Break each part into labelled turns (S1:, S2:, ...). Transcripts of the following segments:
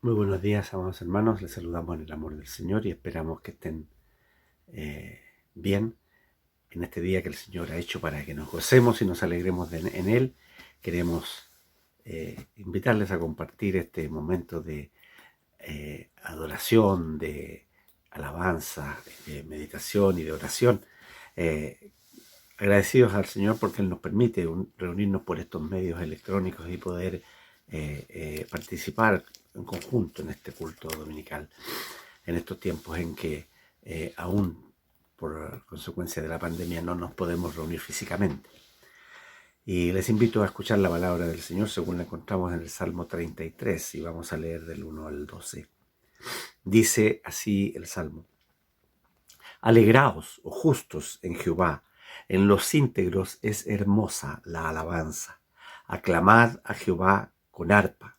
S1: Muy buenos días, amados hermanos. Les saludamos en el amor del Señor y esperamos que estén bien en este día que el Señor ha hecho para que nos gocemos y nos alegremos en Él. Queremos invitarles a compartir este momento de adoración, de alabanza, de meditación y de oración. Agradecidos al Señor porque Él nos permite reunirnos por estos medios electrónicos y poder participar en conjunto en este culto dominical, en estos tiempos en que aún por consecuencia de la pandemia no nos podemos reunir físicamente. Y les invito a escuchar la palabra del Señor según la encontramos en el Salmo 33 y vamos a leer del 1 al 12. Dice así el Salmo: Alegraos, oh justos, en Jehová, en los íntegros es hermosa la alabanza. Aclamad a Jehová con arpa,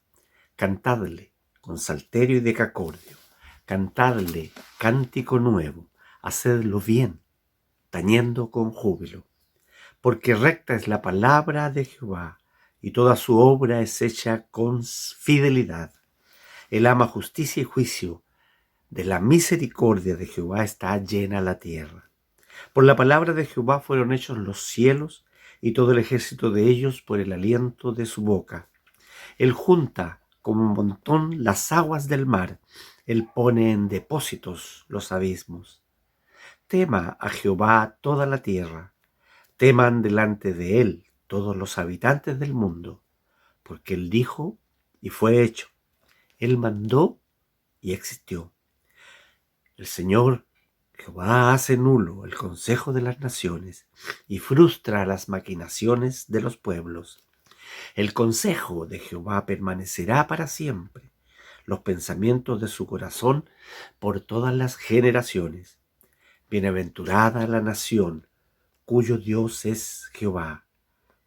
S1: cantadle con salterio y decacordio, cantadle cántico nuevo, hacedlo bien, tañendo con júbilo. Porque recta es la palabra de Jehová, y toda su obra es hecha con fidelidad. Él ama justicia y juicio. De la misericordia de Jehová está llena la tierra. Por la palabra de Jehová fueron hechos los cielos, y todo el ejército de ellos por el aliento de su boca. Él junta como un montón las aguas del mar, Él pone en depósitos los abismos. Tema a Jehová toda la tierra, teman delante de Él todos los habitantes del mundo, porque Él dijo y fue hecho, Él mandó y existió. El Señor Jehová hace nulo el consejo de las naciones y frustra las maquinaciones de los pueblos. El consejo de Jehová permanecerá para siempre, los pensamientos de su corazón por todas las generaciones. Bienaventurada la nación cuyo Dios es Jehová,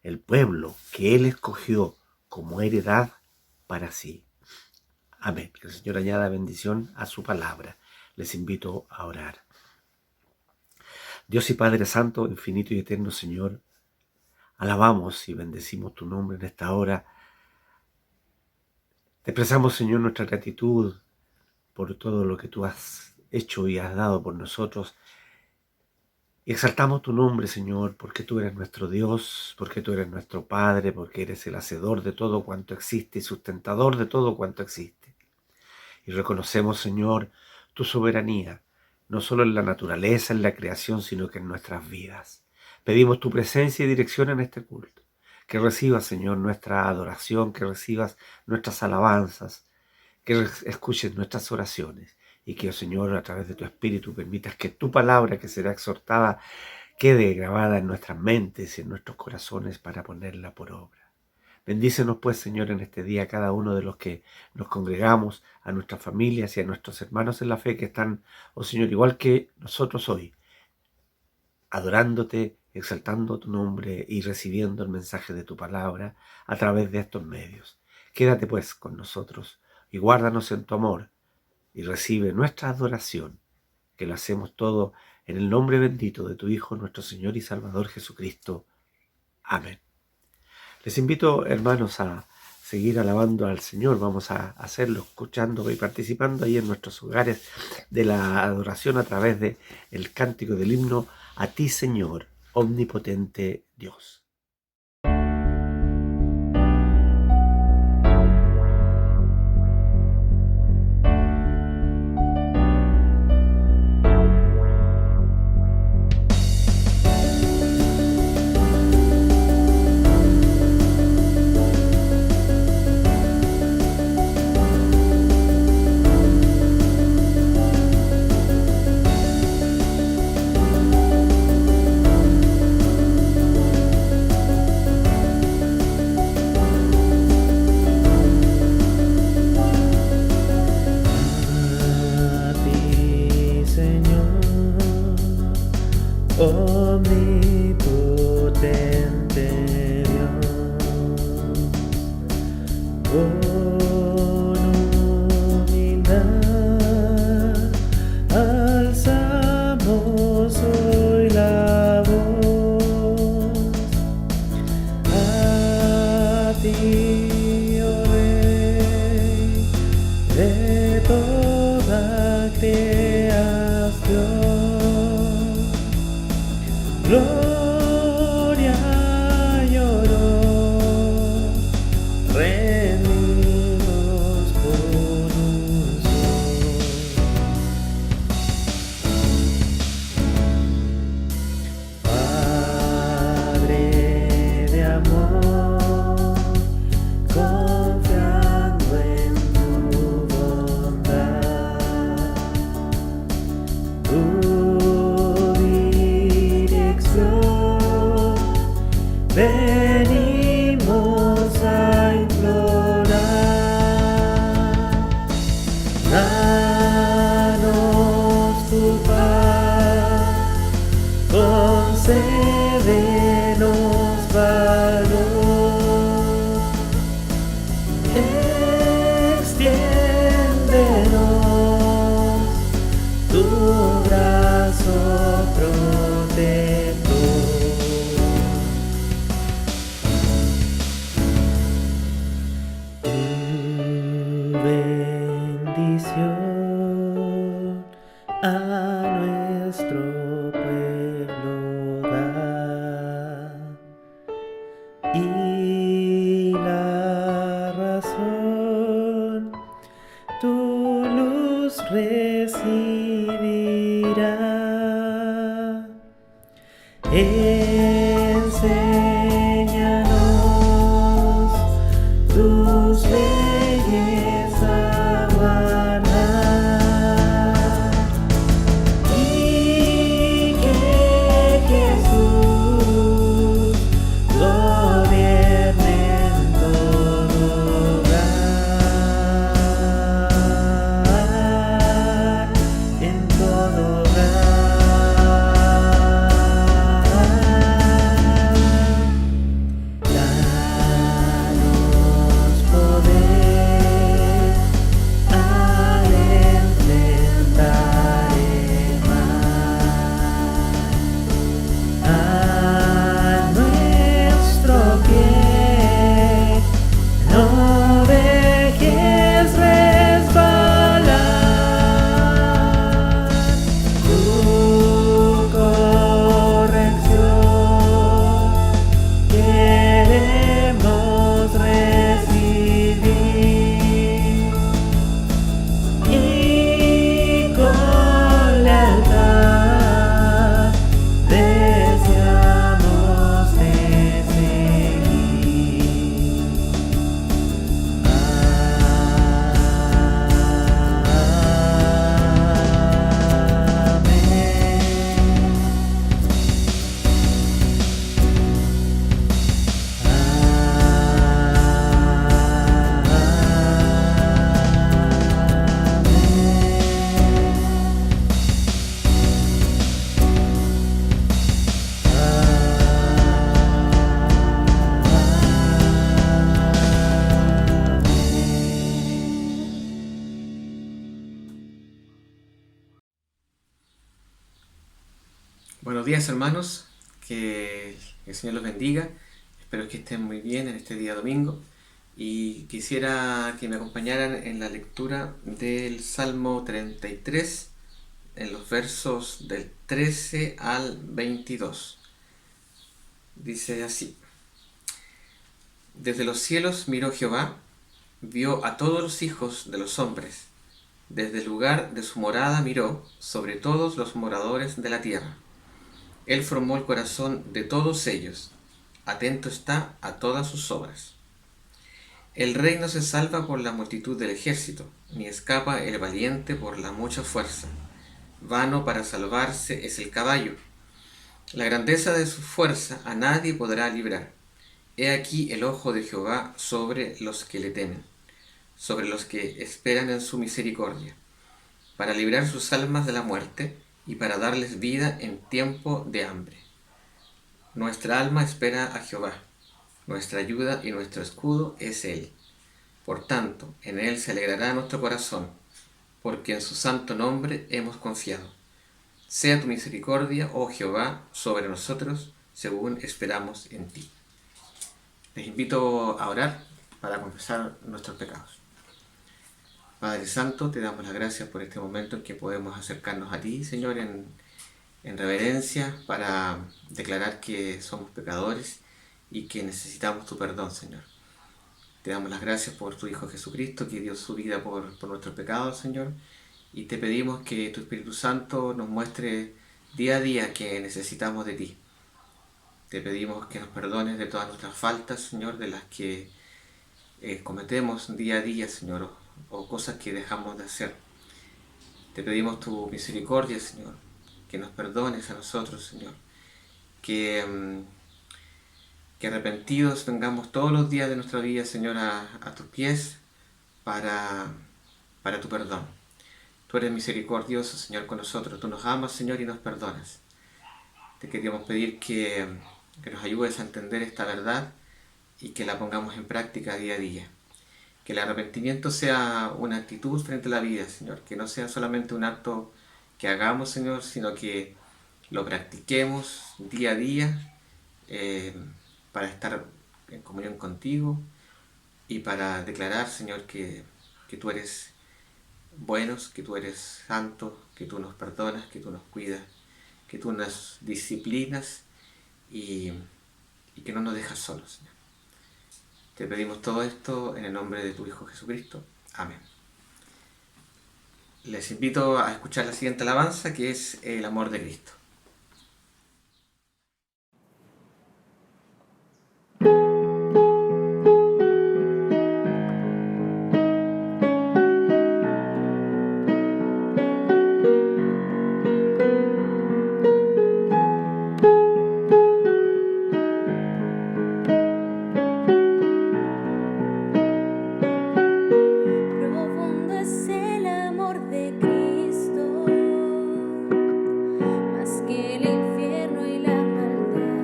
S1: el pueblo que Él escogió como heredad para sí. Amén. Que el Señor añada bendición a su palabra. Les invito a orar. Dios y Padre Santo, infinito y eterno Señor, alabamos y bendecimos tu nombre en esta hora. Te expresamos, Señor, nuestra gratitud por todo lo que tú has hecho y has dado por nosotros. Y exaltamos tu nombre, Señor, porque tú eres nuestro Dios, porque tú eres nuestro Padre, porque eres el hacedor de todo cuanto existe y sustentador de todo cuanto existe. Y reconocemos, Señor, tu soberanía, no solo en la naturaleza, en la creación, sino que en nuestras vidas. Pedimos tu presencia y dirección en este culto. Que recibas, Señor, nuestra adoración, que recibas nuestras alabanzas, que escuches nuestras oraciones y que, oh Señor, a través de tu Espíritu permitas que tu palabra, que será exhortada, quede grabada en nuestras mentes y en nuestros corazones para ponerla por obra. Bendícenos pues, Señor, en este día a cada uno de los que nos congregamos, a nuestras familias y a nuestros hermanos en la fe que están, oh Señor, igual que nosotros hoy, adorándote, exaltando tu nombre y recibiendo el mensaje de tu palabra a través de estos medios. Quédate pues con nosotros y guárdanos en tu amor y recibe nuestra adoración, que lo hacemos todo en el nombre bendito de tu Hijo, nuestro Señor y Salvador Jesucristo. Amén. Les invito, hermanos, a seguir alabando al Señor. Vamos a hacerlo escuchando y participando ahí en nuestros hogares de la adoración a través de el cántico del himno A ti, Señor, omnipotente Dios.
S2: Omnipotente Dios, con humildad alzamos hoy la voz a ti, oh Rey. toda creación. Gloria y honor rendimos con un son. Padre de amor, confiando en tu bondad, tu dirección, venimos a implorar. Danos tu paz, concédenos valor, extiéndenos tu brazo protector. Tu bendición a nuestro pueblo da, y la razón tu luz recibirá. Enséñanos tus leyes a guardar, y que Jesús gobierne en todo hogar, en todo hogar. Danos poder al enfrentar el mal. A nuestro pie no dejes resbalar. Tu corrección queremos recibir, y con lealtad deseamos te seguir.
S3: Buenos días, hermanos, que el Señor los bendiga. Espero que estén muy bien en este día domingo, y quisiera que me acompañaran en la lectura del Salmo 33 en los versos del 13 al 22. Dice así: Desde los cielos miró Jehová, vio a todos los hijos de los hombres. Desde el lugar de su morada miró sobre todos los moradores de la tierra. Él formó el corazón de todos ellos, atento está a todas sus obras. El rey no se salva por la multitud del ejército, ni escapa el valiente por la mucha fuerza. Vano para salvarse es el caballo. La grandeza de su fuerza a nadie podrá librar. He aquí el ojo de Jehová sobre los que le temen, sobre los que esperan en su misericordia, para librar sus almas de la muerte y para darles vida en tiempo de hambre. Nuestra alma espera a Jehová, nuestra ayuda y nuestro escudo es Él. Por tanto, en Él se alegrará nuestro corazón, porque en su santo nombre hemos confiado. Sea tu misericordia, oh Jehová, sobre nosotros, según esperamos en ti. Les invito a orar para confesar nuestros pecados. Padre Santo, te damos las gracias por este momento en que podemos acercarnos a ti, Señor, en reverencia para declarar que somos pecadores y que necesitamos tu perdón, Señor. Te damos las gracias por tu Hijo Jesucristo, que dio su vida por nuestros pecados, Señor, y te pedimos que tu Espíritu Santo nos muestre día a día que necesitamos de ti. Te pedimos que nos perdones de todas nuestras faltas, Señor, de las que cometemos día a día, Señor, o cosas que dejamos de hacer. Te pedimos tu misericordia, Señor, que nos perdones a nosotros, Señor, que arrepentidos vengamos todos los días de nuestra vida, Señor, a tus pies para tu perdón. Tú eres misericordioso, Señor, con nosotros. Tú nos amas, Señor, y nos perdonas. Te queríamos pedir que nos ayudes a entender esta verdad y que la pongamos en práctica día a día. Que el arrepentimiento sea una actitud frente a la vida, Señor. Que no sea solamente un acto que hagamos, Señor, sino que lo practiquemos día a día para estar en comunión contigo y para declarar, Señor, que tú eres bueno, que tú eres santo, que tú nos perdonas, que tú nos cuidas, que tú nos disciplinas y que no nos dejas solos, Señor. Te pedimos todo esto en el nombre de tu Hijo Jesucristo. Amén. Les invito a escuchar la siguiente alabanza, que es el amor de Cristo.
S4: Profundo es el amor de Cristo, más que el infierno y la maldad.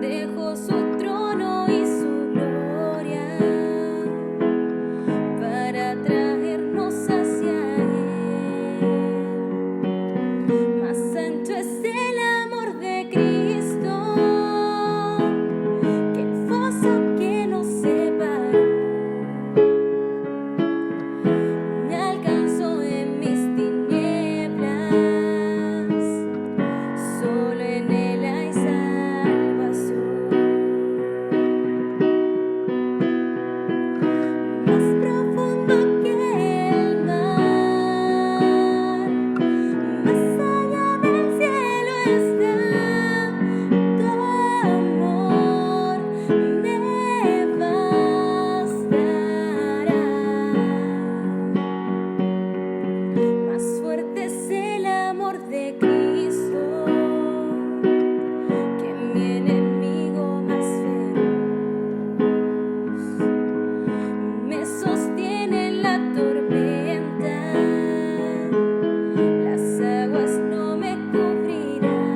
S4: Dejó su trono y su gloria para traernos hacia Él. Más santo es el amor de Cristo que el foso que nos separó. Me alcanzó en mis tinieblas, solo en Él hay salvación. Más profundo que el mar, más allá del cielo está, tu amor me bastará. Más fuerte es el amor de Cristo que mi enemigo más feroz. Me sostiene en la tormenta, las aguas no me cubrirán.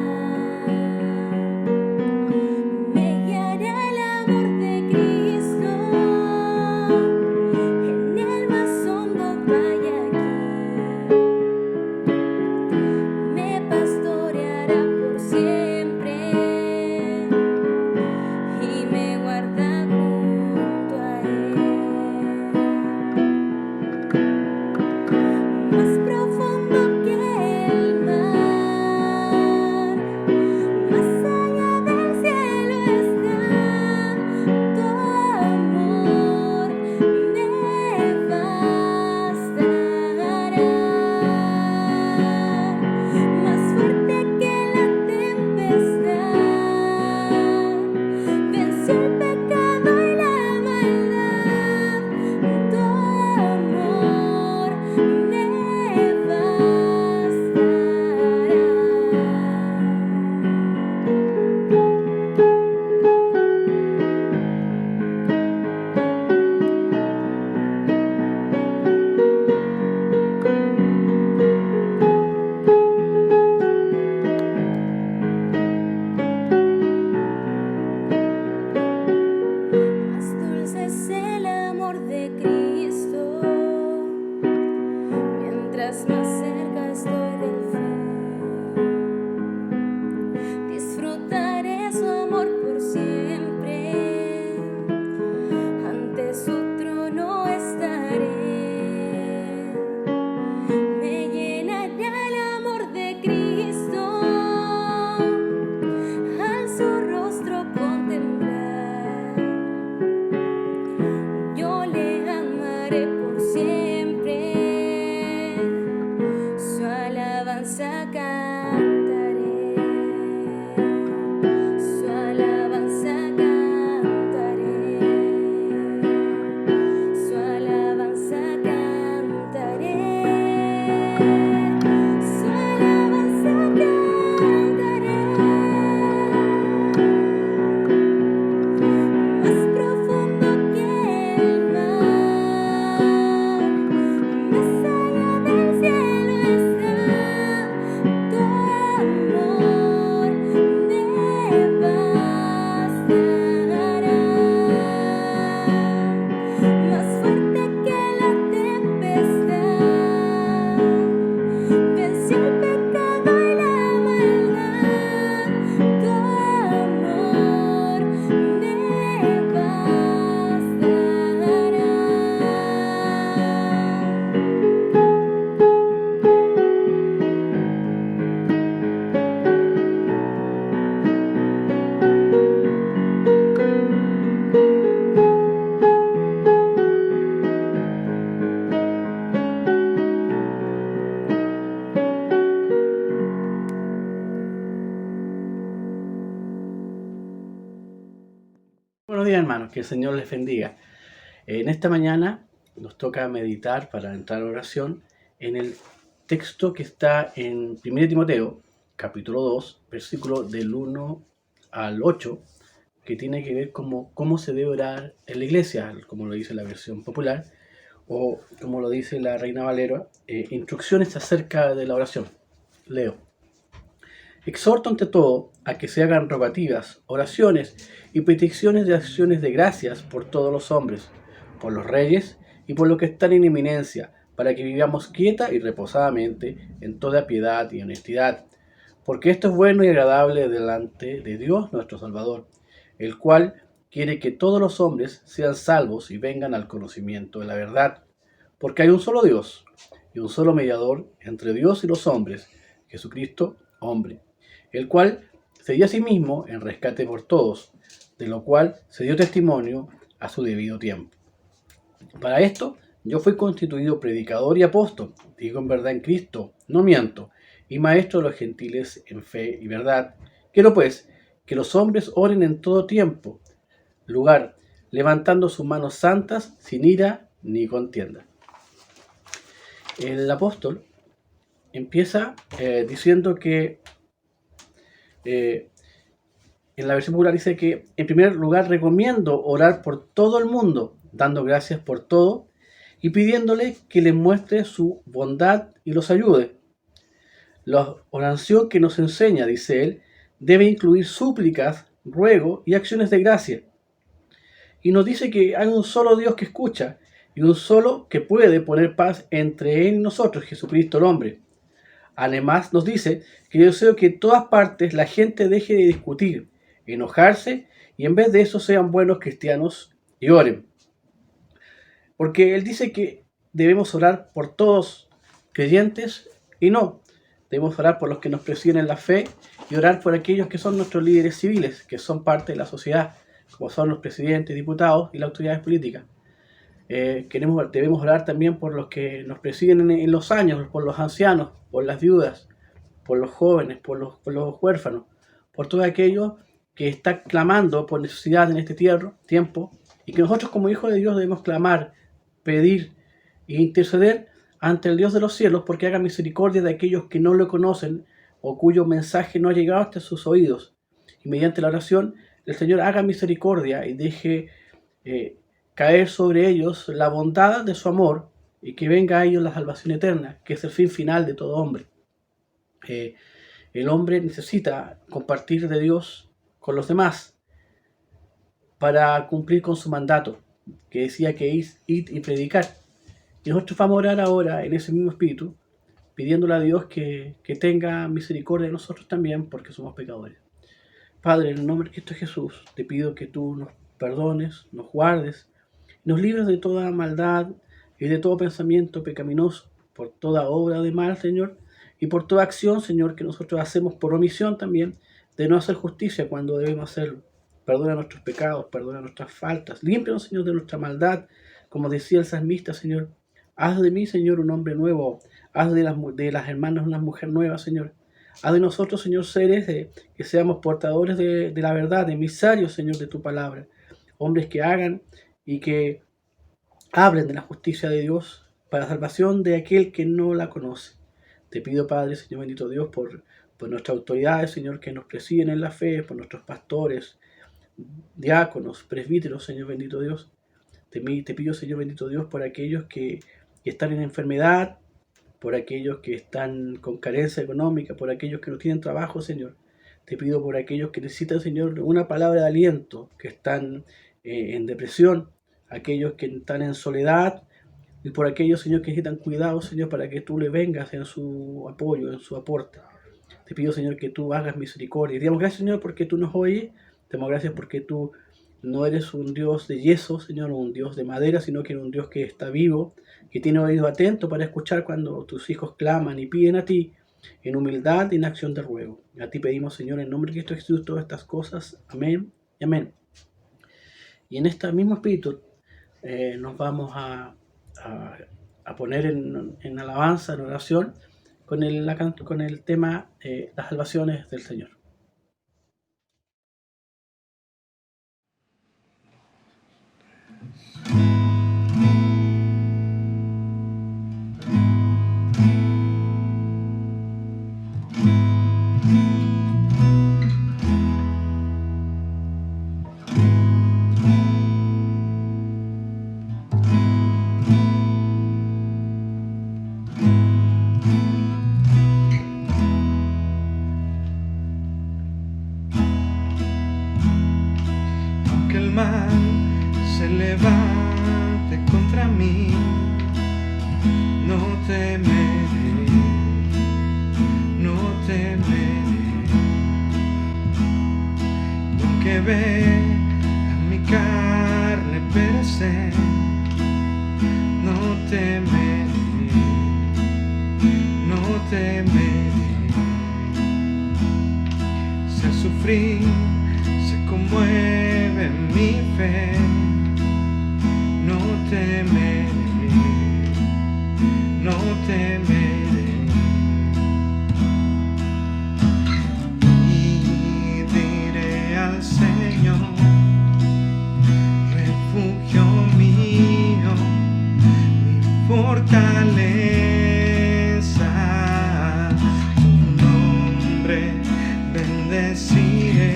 S4: Me guiará el amor de Cristo en el más hondo valle aquí. Me pastoreará por siempre y me guarda junto a Él. Más profundo que el mar, más allá del cielo está, tu amor me bastará. Más fuerte que la tempestad, venció el pecado y la maldad. Tu amor me bastará. Más dulce es el amor de Cristo, mientras más cerca estoy del fin. Disfrutaré su amor por siempre, ante su trono alabaré por siempre, su alabanza cantaré, su alabanza cantaré, su alabanza cantaré, su alabanza cantaré. Más profundo que el mar, más allá del cielo está tu amor, me bastará. Más fuerte que la tempestad, venció el pecado y la maldad, tu amor me bastará.
S5: Buenos días, hermanos, que el Señor les bendiga. En esta mañana nos toca meditar para entrar a oración en el texto que está en 1 Timoteo, capítulo 2, versículo del 1 al 8, que tiene que ver con cómo se debe orar en la iglesia, como lo dice la versión popular, o como lo dice la Reina Valera, instrucciones acerca de la oración. Leo. Exhorto ante todo a que se hagan rogativas, oraciones y peticiones de acciones de gracias por todos los hombres, por los reyes y por los que están en eminencia, para que vivamos quieta y reposadamente en toda piedad y honestidad, porque esto es bueno y agradable delante de Dios nuestro Salvador, el cual quiere que todos los hombres sean salvos y vengan al conocimiento de la verdad, porque hay un solo Dios y un solo mediador entre Dios y los hombres, Jesucristo, hombre, el cual se dio a sí mismo en rescate por todos, de lo cual se dio testimonio a su debido tiempo. Para esto yo fui constituido predicador y apóstol, digo en verdad en Cristo, no miento, y maestro de los gentiles en fe y verdad. Quiero pues que los hombres oren en todo tiempo, lugar, levantando sus manos santas sin ira ni contienda. El apóstol empieza diciendo que en la versión popular dice que en primer lugar recomiendo orar por todo el mundo, dando gracias por todo y pidiéndole que les muestre su bondad y los ayude. La oración que nos enseña, dice él, debe incluir súplicas, ruego y acciones de gracia. Y nos dice que hay un solo Dios que escucha y un solo que puede poner paz entre él y nosotros, Jesucristo el hombre. Además nos dice que yo deseo que en todas partes la gente deje de discutir, enojarse y en vez de eso sean buenos cristianos y oren. Porque él dice que debemos orar por todos creyentes y no. Debemos orar por los que nos presiden en la fe y orar por aquellos que son nuestros líderes civiles, que son parte de la sociedad, como son los presidentes, diputados y las autoridades políticas. Debemos orar también por los que nos presiden en los años, por los ancianos, por las viudas, por los jóvenes, por los huérfanos, por todos aquellos que están clamando por necesidad en este tiempo y que nosotros como hijos de Dios debemos clamar, pedir e interceder ante el Dios de los cielos porque haga misericordia de aquellos que no lo conocen o cuyo mensaje no ha llegado hasta sus oídos. Y mediante la oración el Señor haga misericordia y deje caer sobre ellos la bondad de su amor y que venga a ellos la salvación eterna, que es el fin final de todo hombre. El hombre necesita compartir de Dios con los demás para cumplir con su mandato, que decía que id y predicar. Y nosotros vamos a orar ahora en ese mismo espíritu, pidiéndole a Dios que tenga misericordia de nosotros también, porque somos pecadores. Padre, en el nombre de Cristo Jesús, te pido que tú nos perdones, nos guardes, nos libres de toda maldad y de todo pensamiento pecaminoso, por toda obra de mal, Señor, y por toda acción, Señor, que nosotros hacemos por omisión también, de no hacer justicia cuando debemos hacerlo. Perdona nuestros pecados, perdona nuestras faltas, límpianos, Señor, de nuestra maldad, como decía el salmista, Señor, haz de mí, Señor, un hombre nuevo, haz de las hermanas una mujer nueva, Señor. Haz de nosotros, Señor, seres que seamos portadores de la verdad, emisarios, Señor, de tu palabra. Hombres que hagan y que hablen de la justicia de Dios para salvación de aquel que no la conoce. Te pido, Padre, Señor bendito Dios, por nuestras autoridades, Señor, que nos presiden en la fe, por nuestros pastores, diáconos, presbíteros, Señor bendito Dios. Te pido, Señor bendito Dios, por aquellos que están en enfermedad, por aquellos que están con carencia económica, por aquellos que no tienen trabajo, Señor. Te pido por aquellos que necesitan, Señor, una palabra de aliento, que están en depresión, aquellos que están en soledad, y por aquellos, Señor, que necesitan cuidado, Señor, para que tú le vengas en su apoyo, en su aporte. Te pido, Señor, que tú hagas misericordia. Y te damos gracias, Señor, porque tú nos oyes. Te damos gracias porque tú no eres un Dios de yeso, Señor, un Dios de madera, sino que eres un Dios que está vivo, que tiene oído atento para escuchar cuando tus hijos claman y piden a ti en humildad y en acción de ruego. A ti pedimos, Señor, en nombre de Cristo Jesús, todas estas cosas. Amén y amén. Y en este mismo espíritu nos vamos a poner en alabanza, en oración, con el tema las salvaciones del Señor.
S2: Aunque el mal se levante contra mí, no temeré, no temeré. Y aunque ve a mi carne perecer, no temeré, no temeré. Sé sufrir, sé conmueve mi fe, no temeré, no temeré. Y diré al Señor, refugio mío, mi fortaleza, tu nombre bendeciré.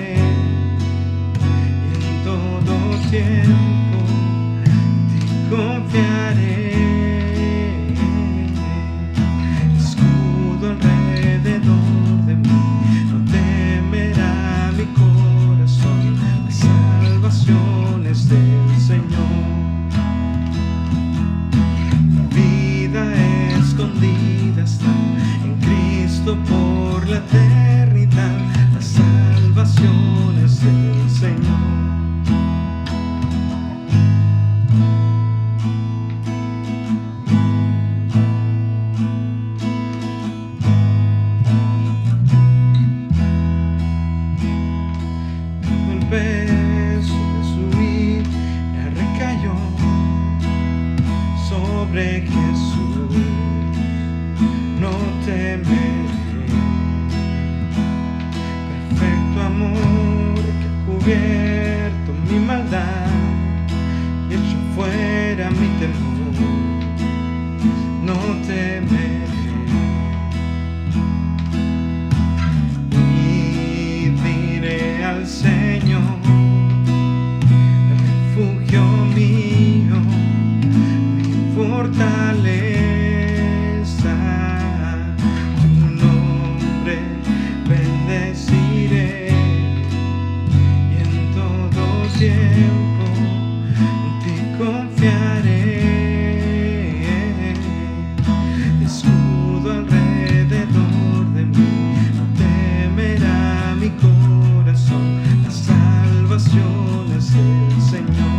S2: Tiempo te confiaré, escudo alrededor de mí, no temerá mi corazón, las salvaciones del Señor. Mi vida escondida está en Cristo por la eternidad, las salvaciones del Señor. Sobre Jesús no temeré, perfecto amor que ha cubierto mi maldad y hecho fuera mi temor, no temeré. Y diré al Señor, refugio mío, fortaleza, tu nombre bendeciré y en todo tiempo en ti confiaré, escudo alrededor de mí, no temerá mi corazón, las salvaciones del Señor.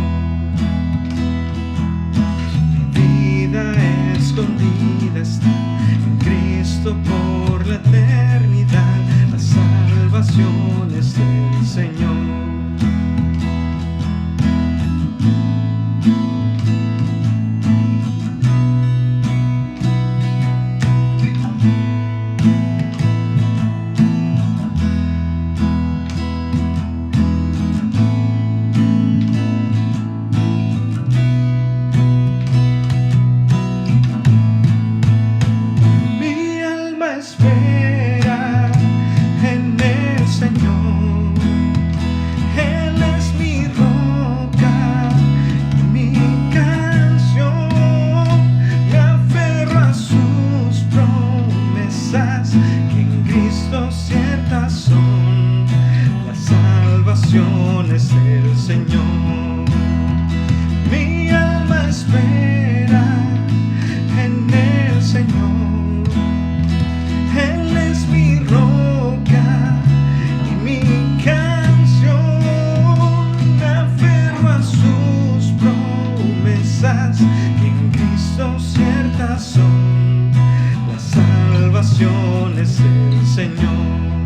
S2: salvación es el Señor.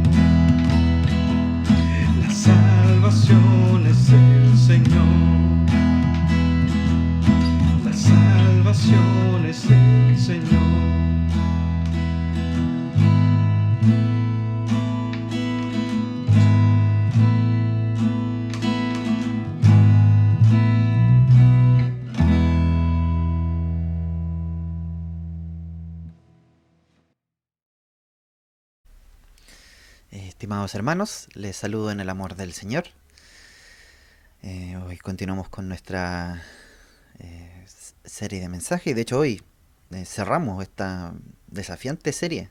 S2: La salvación es el Señor. La salvación es el Señor.
S6: Estimados hermanos, les saludo en el amor del Señor. Hoy continuamos con nuestra serie de mensajes. De hecho, hoy cerramos esta desafiante serie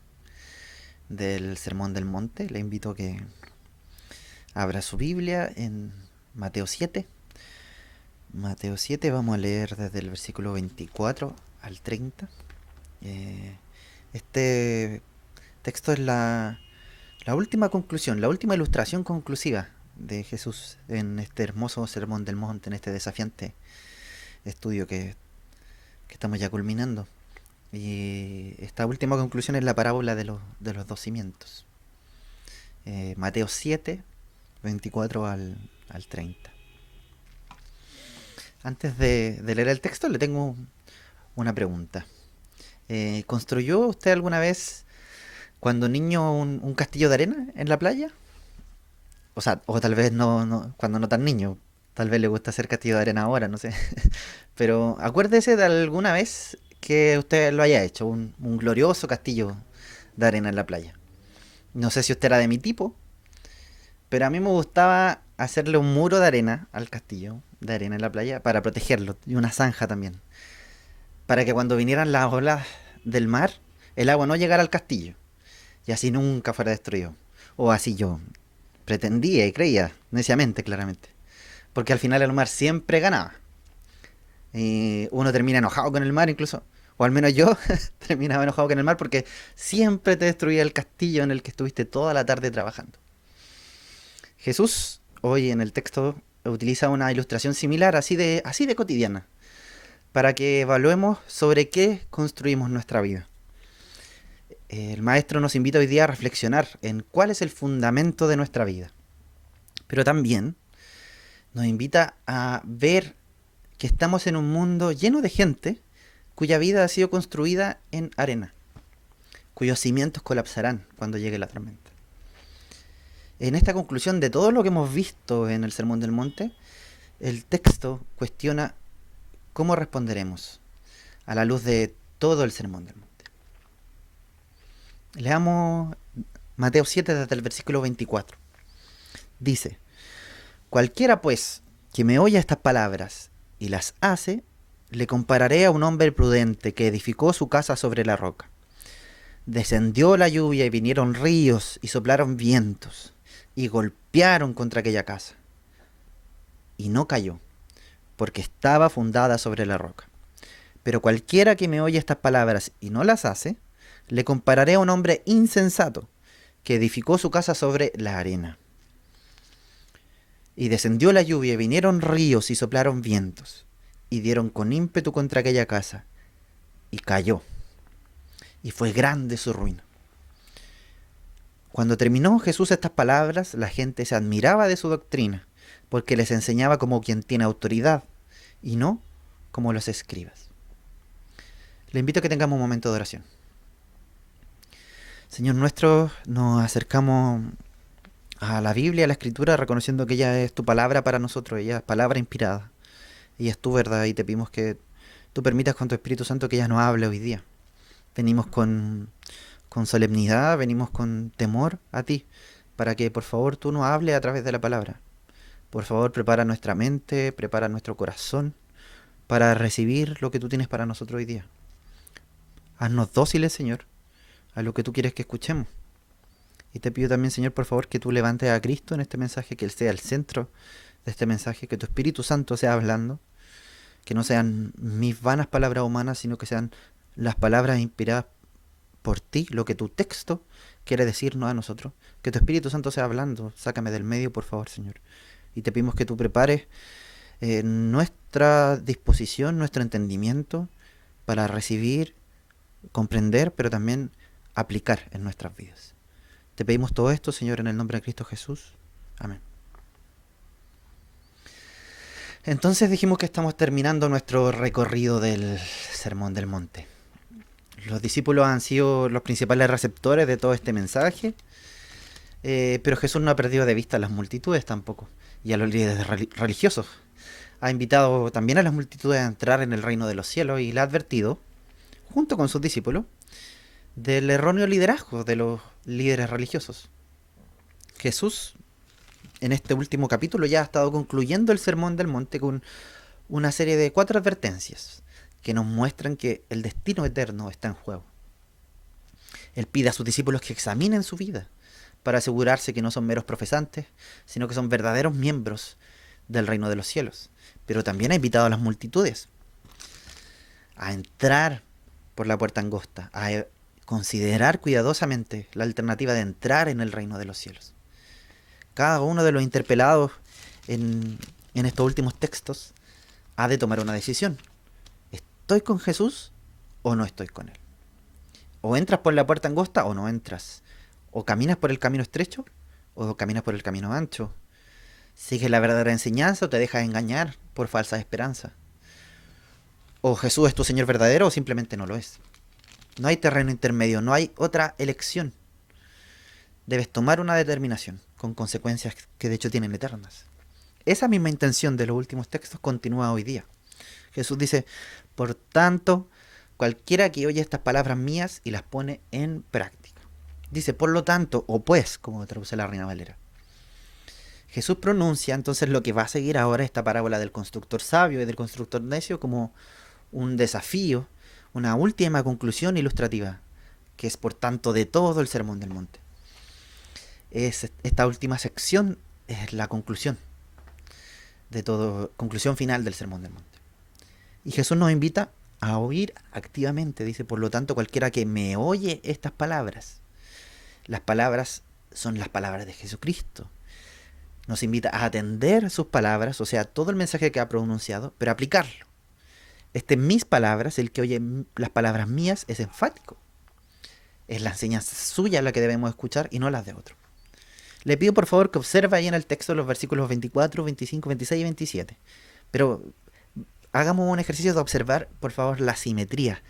S6: del Sermón del Monte. Le invito a que abra su Biblia en Mateo 7. Mateo 7, vamos a leer desde el versículo 24 al 30. Este texto es la última conclusión, la última ilustración conclusiva de Jesús en este hermoso Sermón del Monte, en este desafiante estudio que estamos ya culminando. Y esta última conclusión es la parábola de los dos cimientos. Mateo 7, 24 al 30. Antes de leer el texto, le tengo una pregunta. ¿Construyó usted alguna vez, cuando niño, un castillo de arena en la playa? O sea, o tal vez no, cuando no tan niño. Tal vez le gusta hacer castillo de arena ahora, no sé. Pero acuérdese de alguna vez que usted lo haya hecho, un glorioso castillo de arena en la playa. No sé si usted era de mi tipo, pero a mí me gustaba hacerle un muro de arena al castillo de arena en la playa para protegerlo, y una zanja también, para que cuando vinieran las olas del mar, el agua no llegara al castillo y así nunca fuera destruido. O así yo pretendía y creía, neciamente, claramente. Porque al final el mar siempre ganaba. Y uno termina enojado con el mar incluso. O al menos yo terminaba enojado con el mar porque siempre te destruía el castillo en el que estuviste toda la tarde trabajando. Jesús, hoy en el texto, utiliza una ilustración similar, así de cotidiana, para que evaluemos sobre qué construimos nuestra vida. El maestro nos invita hoy día a reflexionar en cuál es el fundamento de nuestra vida. Pero también nos invita a ver que estamos en un mundo lleno de gente cuya vida ha sido construida en arena, cuyos cimientos colapsarán cuando llegue la tormenta. En esta conclusión de todo lo que hemos visto en el Sermón del Monte, el texto cuestiona cómo responderemos a la luz de todo el Sermón del Monte. Leamos Mateo 7 desde el versículo 24. Dice: cualquiera pues que me oye estas palabras y las hace, le compararé a un hombre prudente que edificó su casa sobre la roca. Descendió la lluvia y vinieron ríos y soplaron vientos y golpearon contra aquella casa. Y no cayó, porque estaba fundada sobre la roca. Pero cualquiera que me oye estas palabras y no las hace, le compararé a un hombre insensato que edificó su casa sobre la arena. Y descendió la lluvia y vinieron ríos y soplaron vientos y dieron con ímpetu contra aquella casa y cayó. Y fue grande su ruina. Cuando terminó Jesús estas palabras, la gente se admiraba de su doctrina, porque les enseñaba como quien tiene autoridad y no como los escribas. Le invito a que tengamos un momento de oración. Señor nuestro, nos acercamos a la Biblia, a la Escritura, reconociendo que ella es tu palabra para nosotros, ella es palabra inspirada, ella es tu verdad, y te pedimos que tú permitas con tu Espíritu Santo que ella nos hable hoy día. Venimos con solemnidad, venimos con temor a ti, para que por favor tú nos hables a través de la palabra. Por favor, prepara nuestra mente, prepara nuestro corazón para recibir lo que tú tienes para nosotros hoy día. Haznos dóciles, Señor, a lo que tú quieres que escuchemos. Y te pido también, Señor, por favor, que tú levantes a Cristo en este mensaje, que Él sea el centro de este mensaje, que tu Espíritu Santo sea hablando, que no sean mis vanas palabras humanas, sino que sean las palabras inspiradas por ti, lo que tu texto quiere decirnos a nosotros. Que tu Espíritu Santo sea hablando. Sácame del medio, por favor, Señor. Y te pedimos que tú prepares nuestra disposición, nuestro entendimiento para recibir, comprender, pero también aplicar en nuestras vidas. Te pedimos todo esto, Señor, en el nombre de Cristo Jesús. Amén. Entonces dijimos que estamos terminando nuestro recorrido del Sermón del Monte. Los discípulos han sido los principales receptores de todo este mensaje, pero Jesús no ha perdido de vista a las multitudes tampoco, y a los líderes religiosos. Ha invitado también a las multitudes a entrar en el reino de los cielos y le ha advertido, junto con sus discípulos, del erróneo liderazgo de los líderes religiosos. Jesús, en este último capítulo, ya ha estado concluyendo el Sermón del Monte con una serie de 4 advertencias que nos muestran que el destino eterno está en juego. Él pide a sus discípulos que examinen su vida para asegurarse que no son meros profesantes, sino que son verdaderos miembros del reino de los cielos. Pero también ha invitado a las multitudes a entrar por la puerta angosta, a considerar cuidadosamente la alternativa de entrar en el reino de los cielos. Cada uno de los interpelados en estos últimos textos ha de tomar una decisión. ¿Estoy con Jesús o no estoy con Él? O entras por la puerta angosta o no entras. O caminas por el camino estrecho o caminas por el camino ancho. ¿Sigues la verdadera enseñanza o te dejas engañar por falsas esperanzas? O Jesús es tu Señor verdadero o simplemente no lo es. No hay terreno intermedio, no hay otra elección. Debes tomar una determinación con consecuencias que de hecho tienen eternas. Esa misma intención de los últimos textos continúa hoy día. Jesús dice, por tanto, cualquiera que oye estas palabras mías y las pone en práctica. Dice, por lo tanto, o pues, como traduce la Reina Valera. Jesús pronuncia entonces lo que va a seguir ahora esta parábola del constructor sabio y del constructor necio como un desafío, una última conclusión ilustrativa, que es por tanto de todo el Sermón del Monte. Esta última sección es la conclusión de todo, conclusión final del Sermón del Monte. Y Jesús nos invita a oír activamente, dice, por lo tanto, cualquiera que me oye estas palabras, las palabras son las palabras de Jesucristo. Nos invita a atender sus palabras, o sea, todo el mensaje que ha pronunciado, pero aplicarlo. Mis palabras, el que oye las palabras mías, es enfático. Es la enseñanza suya la que debemos escuchar y no las de otro. Le pido por favor que observe ahí en el texto los versículos 24, 25, 26 y 27. Pero hagamos un ejercicio de observar, por favor, la simetría.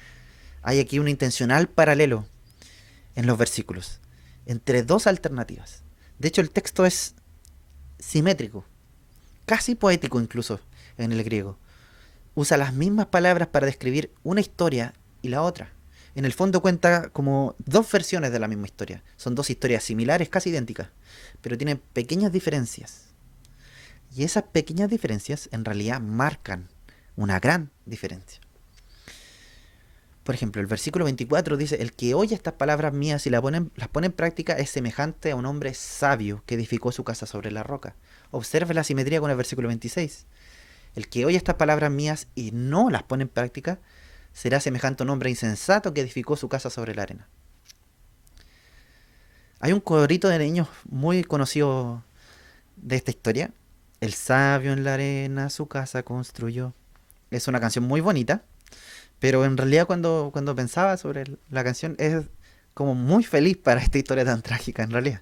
S6: Hay aquí un intencional paralelo en los versículos, entre dos alternativas. De hecho, el texto es simétrico, casi poético incluso en el griego. Usa las mismas palabras para describir una historia y la otra. En el fondo cuenta como dos versiones de la misma historia. Son dos historias similares, casi idénticas, pero tienen pequeñas diferencias. Y esas pequeñas diferencias en realidad marcan una gran diferencia. Por ejemplo, el versículo 24 dice, el que oye estas palabras mías y las pone en práctica es semejante a un hombre sabio que edificó su casa sobre la roca. Observe la simetría con el versículo 26. El que oye estas palabras mías y no las pone en práctica será semejante a un hombre insensato que edificó su casa sobre la arena. Hay un corito de niños muy conocido de esta historia. El sabio en la arena su casa construyó. Es una canción muy bonita, pero en realidad cuando pensaba sobre la canción es como muy feliz para esta historia tan trágica en realidad.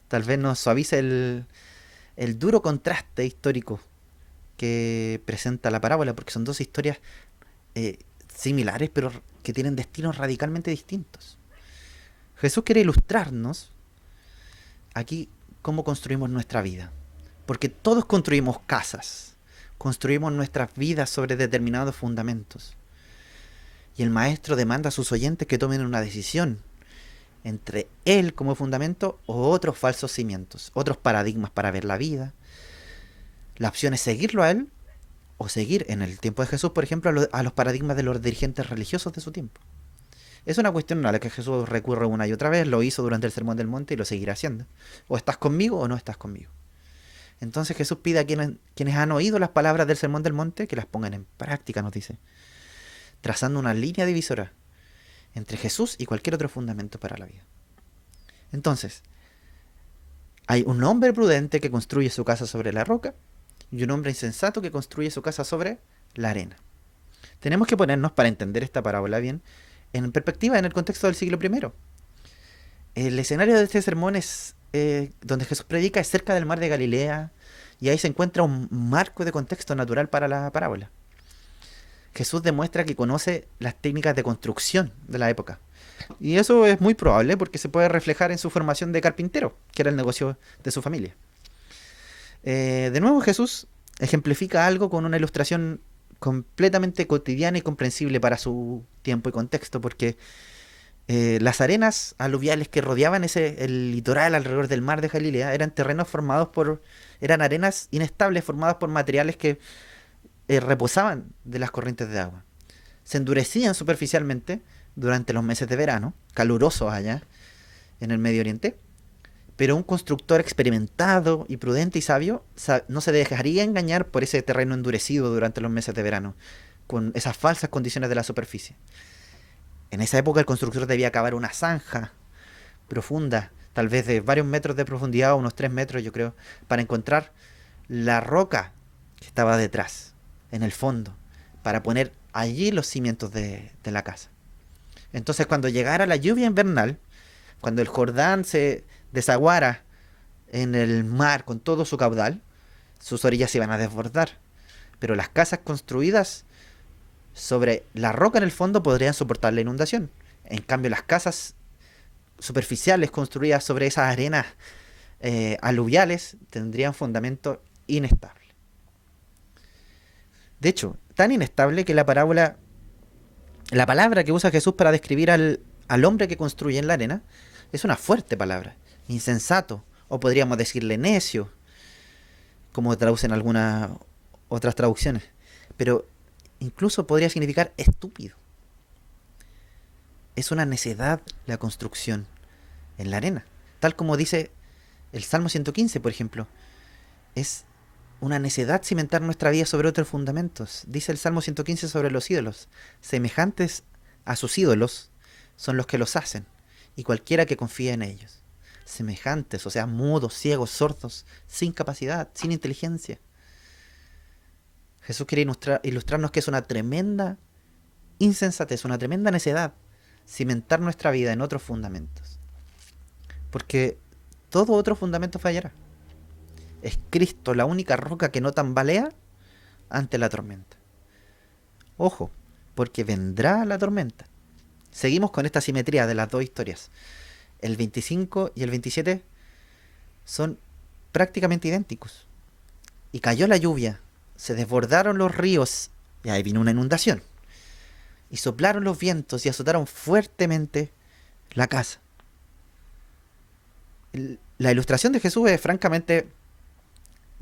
S6: Tal vez nos suavice el duro contraste histórico que presenta la parábola, porque son dos historias similares, pero que tienen destinos radicalmente distintos. Jesús quiere ilustrarnos aquí cómo construimos nuestra vida, porque todos construimos casas, construimos nuestras vidas sobre determinados fundamentos, y el maestro demanda a sus oyentes que tomen una decisión entre él como fundamento o otros falsos cimientos, otros paradigmas para ver la vida. La opción es seguirlo a él o seguir, en el tiempo de Jesús, por ejemplo, a los paradigmas de los dirigentes religiosos de su tiempo. Es una cuestión a la que Jesús recurre una y otra vez, lo hizo durante el Sermón del Monte y lo seguirá haciendo. O estás conmigo o no estás conmigo. Entonces Jesús pide a quienes han oído las palabras del Sermón del Monte que las pongan en práctica, nos dice, trazando una línea divisora entre Jesús y cualquier otro fundamento para la vida. Entonces, hay un hombre prudente que construye su casa sobre la roca y un hombre insensato que construye su casa sobre la arena. Tenemos que ponernos, para entender esta parábola bien, en perspectiva en el contexto del siglo I. El escenario de este sermón es donde Jesús predica, es cerca del mar de Galilea, y ahí se encuentra un marco de contexto natural para la parábola. Jesús demuestra que conoce las técnicas de construcción de la época. Y eso es muy probable porque se puede reflejar en su formación de carpintero, que era el negocio de su familia. De nuevo, Jesús ejemplifica algo con una ilustración completamente cotidiana y comprensible para su tiempo y contexto, porque las arenas aluviales que rodeaban el litoral alrededor del mar de Galilea eran terrenos eran arenas inestables formadas por materiales que reposaban de las corrientes de agua. Se endurecían superficialmente durante los meses de verano, calurosos allá en el Medio Oriente, pero un constructor experimentado y prudente y sabio no se dejaría engañar por ese terreno endurecido durante los meses de verano, con esas falsas condiciones de la superficie. En esa época el constructor debía cavar una zanja profunda, tal vez de varios metros de profundidad, unos 3 metros yo creo, para encontrar la roca que estaba detrás, en el fondo, para poner allí los cimientos de la casa. Entonces cuando llegara la lluvia invernal, cuando el Jordán se desaguara en el mar con todo su caudal, sus orillas se iban a desbordar, pero las casas construidas sobre la roca en el fondo podrían soportar la inundación. En cambio, las casas superficiales construidas sobre esas arenas aluviales tendrían fundamento inestable. De hecho, tan inestable que la palabra que usa Jesús para describir al hombre que construye en la arena es una fuerte palabra, insensato, o podríamos decirle necio, como traducen algunas otras traducciones, pero incluso podría significar estúpido. Es una necedad la construcción en la arena, tal como dice el Salmo 115, por ejemplo. Es una necedad cimentar nuestra vida sobre otros fundamentos. Dice el Salmo 115 sobre los ídolos: semejantes a sus ídolos son los que los hacen, y cualquiera que confía en ellos. Semejantes, o sea, mudos, ciegos, sordos, sin capacidad, sin inteligencia. Jesús quiere ilustrarnos que es una tremenda insensatez, una tremenda necedad cimentar nuestra vida en otros fundamentos. Porque todo otro fundamento fallará. Es Cristo la única roca que no tambalea ante la tormenta. Ojo, porque vendrá la tormenta. Seguimos con esta simetría de las dos historias. El 25 y el 27 son prácticamente idénticos. Y cayó la lluvia, se desbordaron los ríos, y ahí vino una inundación. Y soplaron los vientos y azotaron fuertemente la casa. La ilustración de Jesús es francamente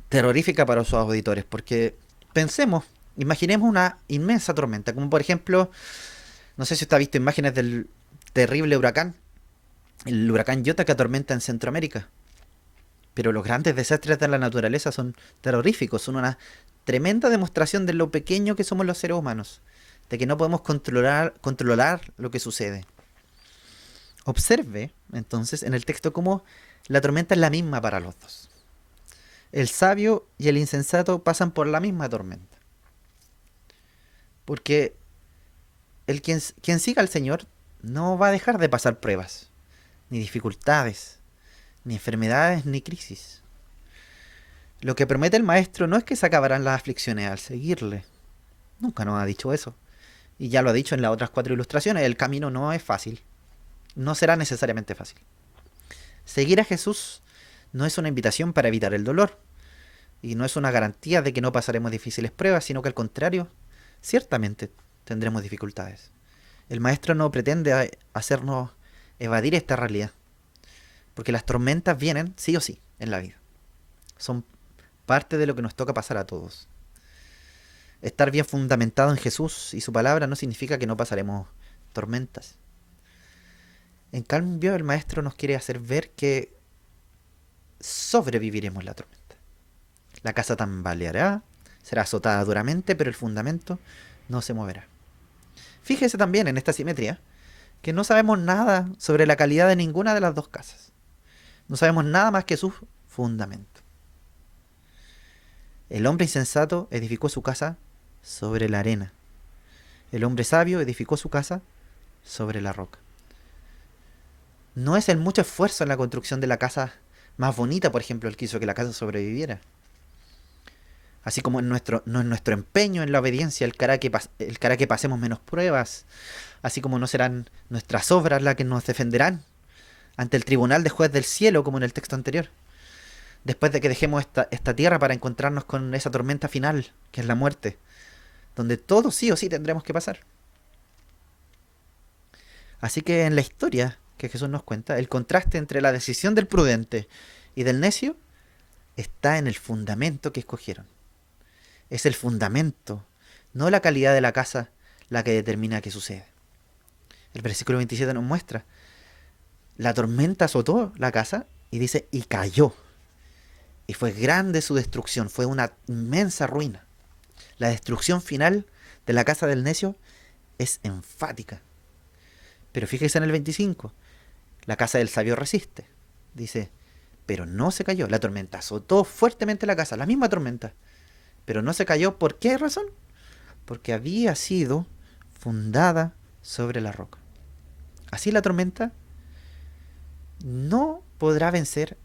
S6: terrorífica para sus auditores, porque imaginemos una inmensa tormenta, como por ejemplo, no sé si usted ha visto imágenes del terrible huracán, el huracán Iota que atormenta en Centroamérica. Pero los grandes desastres de la naturaleza son terroríficos, son una tremenda demostración de lo pequeño que somos los seres humanos, de que no podemos controlar lo que sucede. Observe, entonces, en el texto cómo la tormenta es la misma para los dos. El sabio y el insensato pasan por la misma tormenta. Porque quien siga al Señor no va a dejar de pasar pruebas, ni dificultades, ni enfermedades, ni crisis. Lo que promete el Maestro no es que se acabarán las aflicciones al seguirle. Nunca nos ha dicho eso. Y ya lo ha dicho en las otras 4 ilustraciones, el camino no es fácil. No será necesariamente fácil. Seguir a Jesús no es una invitación para evitar el dolor. Y no es una garantía de que no pasaremos difíciles pruebas, sino que al contrario, ciertamente tendremos dificultades. El Maestro no pretende hacernos evadir esta realidad. Porque las tormentas vienen sí o sí en la vida. Son parte de lo que nos toca pasar a todos. Estar bien fundamentado en Jesús y su palabra no significa que no pasaremos tormentas. En cambio, el Maestro nos quiere hacer ver que sobreviviremos la tormenta. La casa tambaleará, será azotada duramente, pero el fundamento no se moverá. Fíjese también en esta simetría que no sabemos nada sobre la calidad de ninguna de las dos casas. No sabemos nada más que su fundamento. El hombre insensato edificó su casa sobre la arena. El hombre sabio edificó su casa sobre la roca. no es el mucho esfuerzo en la construcción de la casa más bonita, por ejemplo, el que hizo que la casa sobreviviera. Así como no es nuestro empeño en la obediencia el que hará que pasemos menos pruebas. Así como no serán nuestras obras las que nos defenderán ante el tribunal de juez del cielo, como en el texto anterior. Después de que dejemos esta tierra para encontrarnos con esa tormenta final, que es la muerte, donde todos sí o sí tendremos que pasar. Así que en la historia que Jesús nos cuenta, el contraste entre la decisión del prudente y del necio está en el fundamento que escogieron. Es el fundamento, no la calidad de la casa, la que determina qué sucede. El versículo 27 nos muestra: la tormenta azotó la casa y dice, y cayó. Y fue grande su destrucción, fue una inmensa ruina. La destrucción final de la casa del necio es enfática. Pero fíjese en el 25, la casa del sabio resiste. Dice, pero no se cayó. La tormenta azotó fuertemente la casa, la misma tormenta. Pero no se cayó, ¿por qué razón? Porque había sido fundada sobre la roca. Así la tormenta no podrá vencer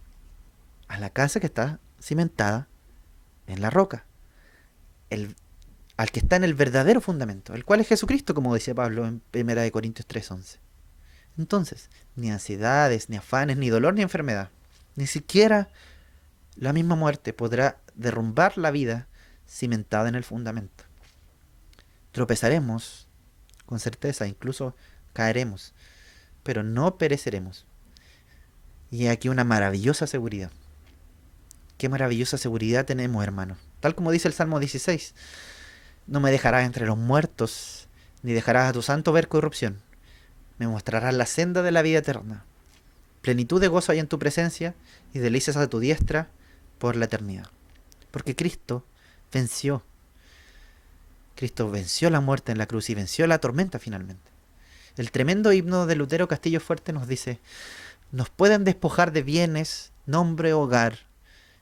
S6: a la casa que está cimentada en la roca. Al que está en el verdadero fundamento, el cual es Jesucristo, como dice Pablo en 1 Corintios 3:11. Entonces, ni ansiedades, ni afanes, ni dolor, ni enfermedad, ni siquiera la misma muerte podrá derrumbar la vida cimentada en el fundamento. Tropezaremos, con certeza, incluso caeremos, pero no pereceremos. Y aquí una maravillosa seguridad. Qué maravillosa seguridad tenemos, hermanos. Tal como dice el Salmo 16, no me dejarás entre los muertos, ni dejarás a tu santo ver corrupción. Me mostrarás la senda de la vida eterna. Plenitud de gozo hay en tu presencia, y delicias a tu diestra por la eternidad. Porque Cristo venció. Cristo venció la muerte en la cruz y venció la tormenta finalmente. El tremendo himno de Lutero Castillo Fuerte nos dice: nos pueden despojar de bienes, nombre, hogar,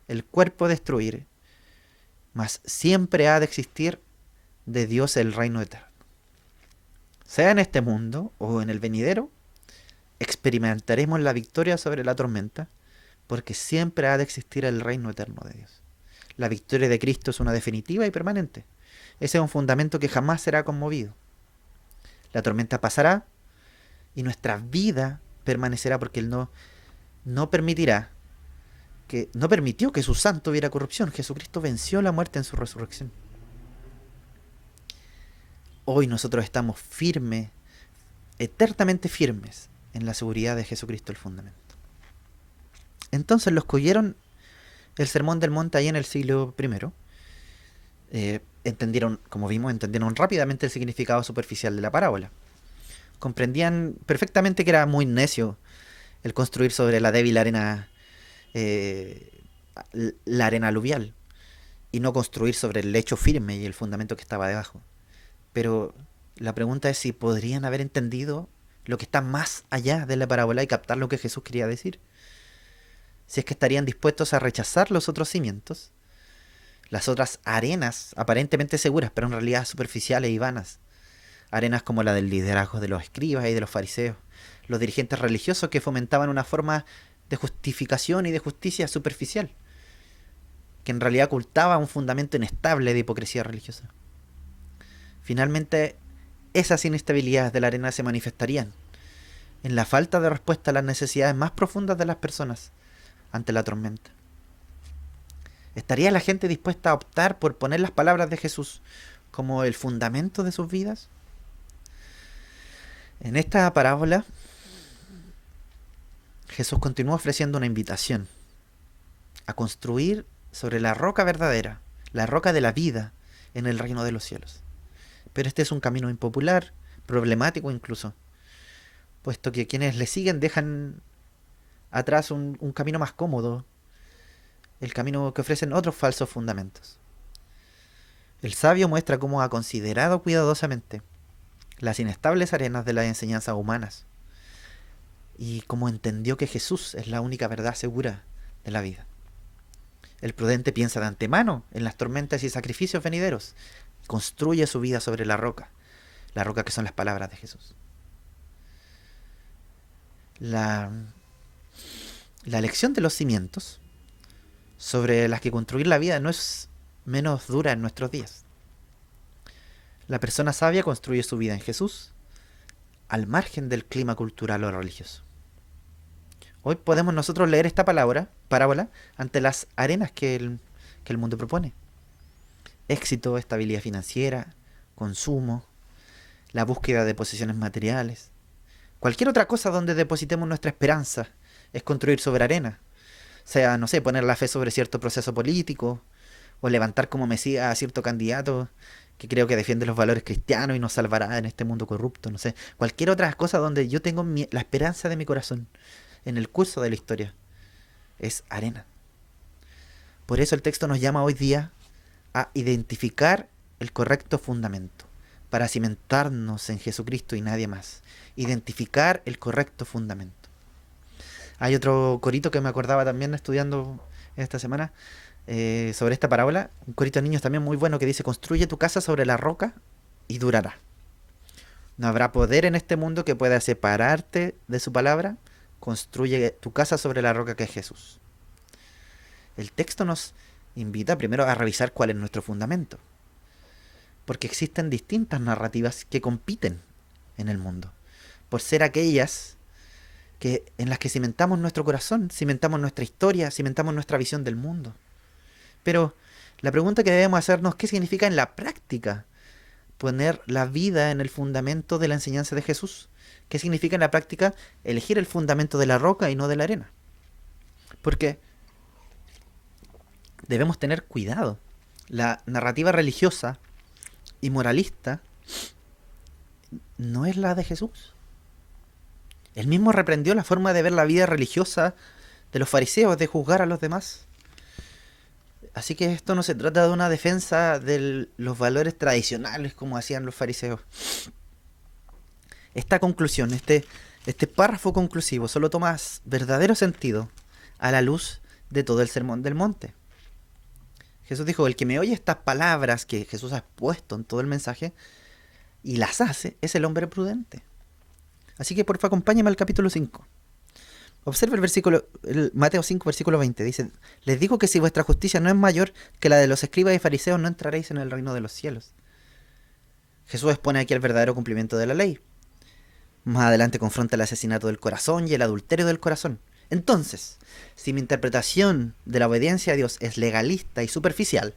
S6: el cuerpo destruir, mas siempre ha de existir de Dios el reino eterno. Sea en este mundo o en el venidero, experimentaremos la victoria sobre la tormenta, porque siempre ha de existir el reino eterno de Dios. La victoria de Cristo es una definitiva y permanente. Ese es un fundamento que jamás será conmovido. La tormenta pasará y nuestra vida permanecerá, porque Él no permitió que su santo hubiera corrupción. Jesucristo venció la muerte en su resurrección. Hoy nosotros estamos firmes, eternamente firmes, en la seguridad de Jesucristo el fundamento. Entonces los que oyeron el sermón del monte ahí en el siglo I, entendieron rápidamente el significado superficial de la parábola. Comprendían perfectamente que era muy necio el construir sobre la débil arena, la arena aluvial, y no construir sobre el lecho firme y el fundamento que estaba debajo. Pero la pregunta es si podrían haber entendido lo que está más allá de la parábola y captar lo que Jesús quería decir. Si es que estarían dispuestos a rechazar los otros cimientos, las otras arenas aparentemente seguras, pero en realidad superficiales y vanas. Arenas como la del liderazgo de los escribas y de los fariseos, los dirigentes religiosos que fomentaban una forma de justificación y de justicia superficial, que en realidad ocultaba un fundamento inestable de hipocresía religiosa. Finalmente, esas inestabilidades de la arena se manifestarían en la falta de respuesta a las necesidades más profundas de las personas ante la tormenta. ¿Estaría la gente dispuesta a optar por poner las palabras de Jesús como el fundamento de sus vidas? En esta parábola, Jesús continúa ofreciendo una invitación a construir sobre la roca verdadera, la roca de la vida en el reino de los cielos. Pero este es un camino impopular, problemático incluso, puesto que quienes le siguen dejan atrás un camino más cómodo, el camino que ofrecen otros falsos fundamentos. El sabio muestra cómo ha considerado cuidadosamente las inestables arenas de las enseñanzas humanas y cómo entendió que Jesús es la única verdad segura de la vida. El prudente piensa de antemano en las tormentas y sacrificios venideros, construye su vida sobre la roca que son las palabras de Jesús. la, la elección de los cimientos sobre las que construir la vida no es menos dura en nuestros días. La persona sabia construye su vida en Jesús, al margen del clima cultural o religioso. Hoy podemos nosotros leer esta parábola ante las arenas que el mundo propone. Éxito, estabilidad financiera, consumo, la búsqueda de posesiones materiales. Cualquier otra cosa donde depositemos nuestra esperanza es construir sobre arena. Sea, no sé, poner la fe sobre cierto proceso político, o levantar como mesías a cierto candidato que creo que defiende los valores cristianos y nos salvará en este mundo corrupto, no sé. Cualquier otra cosa donde yo tengo la esperanza de mi corazón en el curso de la historia es arena. Por eso el texto nos llama hoy día a identificar el correcto fundamento, para cimentarnos en Jesucristo y nadie más. Identificar el correcto fundamento. Hay otro corito que me acordaba también estudiando esta semana sobre esta parábola, un corito de niños también muy bueno que dice: construye tu casa sobre la roca y durará. No habrá poder en este mundo que pueda separarte de su palabra. Construye tu casa sobre la roca que es Jesús. El texto nos invita primero a revisar cuál es nuestro fundamento, porque existen distintas narrativas que compiten en el mundo, por ser aquellas en las que cimentamos nuestro corazón, cimentamos nuestra historia, cimentamos nuestra visión del mundo. Pero la pregunta que debemos hacernos: ¿qué significa en la práctica poner la vida en el fundamento de la enseñanza de Jesús? ¿Qué significa en la práctica elegir el fundamento de la roca y no de la arena? Porque debemos tener cuidado. La narrativa religiosa y moralista no es la de Jesús. Él mismo reprendió la forma de ver la vida religiosa de los fariseos, de juzgar a los demás. Así que esto no se trata de una defensa de los valores tradicionales como hacían los fariseos. Esta conclusión, este párrafo conclusivo, solo toma verdadero sentido a la luz de todo el Sermón del Monte. Jesús dijo: el que me oye estas palabras que Jesús ha puesto en todo el mensaje y las hace, es el hombre prudente. Así que por favor acompáñame al capítulo 5. Observa el Mateo 5, versículo 20. Dice: les digo que si vuestra justicia no es mayor que la de los escribas y fariseos, no entraréis en el reino de los cielos. Jesús expone aquí el verdadero cumplimiento de la ley. Más adelante confronta el asesinato del corazón y el adulterio del corazón. Entonces, si mi interpretación de la obediencia a Dios es legalista y superficial,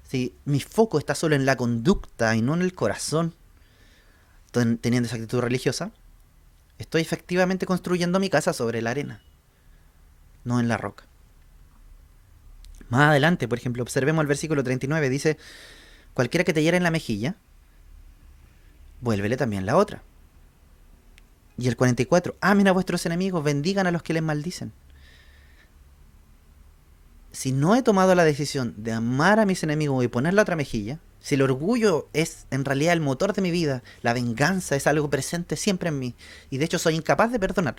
S6: si mi foco está solo en la conducta y no en el corazón, teniendo esa actitud religiosa, estoy efectivamente construyendo mi casa sobre la arena, no en la roca. Más adelante, por ejemplo, observemos el versículo 39, dice: cualquiera que te hiera en la mejilla, vuélvele también la otra. Y el 44, amen a vuestros enemigos, bendigan a los que les maldicen. Si no he tomado la decisión de amar a mis enemigos y poner la otra mejilla, si el orgullo es en realidad el motor de mi vida, la venganza es algo presente siempre en mí, y de hecho soy incapaz de perdonar,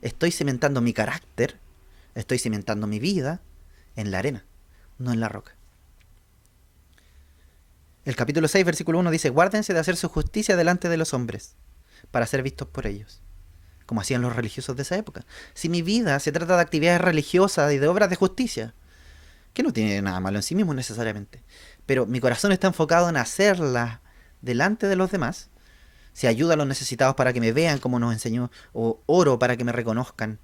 S6: estoy cimentando mi carácter, estoy cimentando mi vida en la arena, no en la roca. El capítulo 6, versículo 1 dice: guárdense de hacer su justicia delante de los hombres, para ser vistos por ellos, como hacían los religiosos de esa época. Si mi vida se trata de actividades religiosas y de obras de justicia, que no tiene nada malo en sí mismo necesariamente, pero mi corazón está enfocado en hacerlas delante de los demás, si ayudo a los necesitados para que me vean como nos enseñó, o oro para que me reconozcan,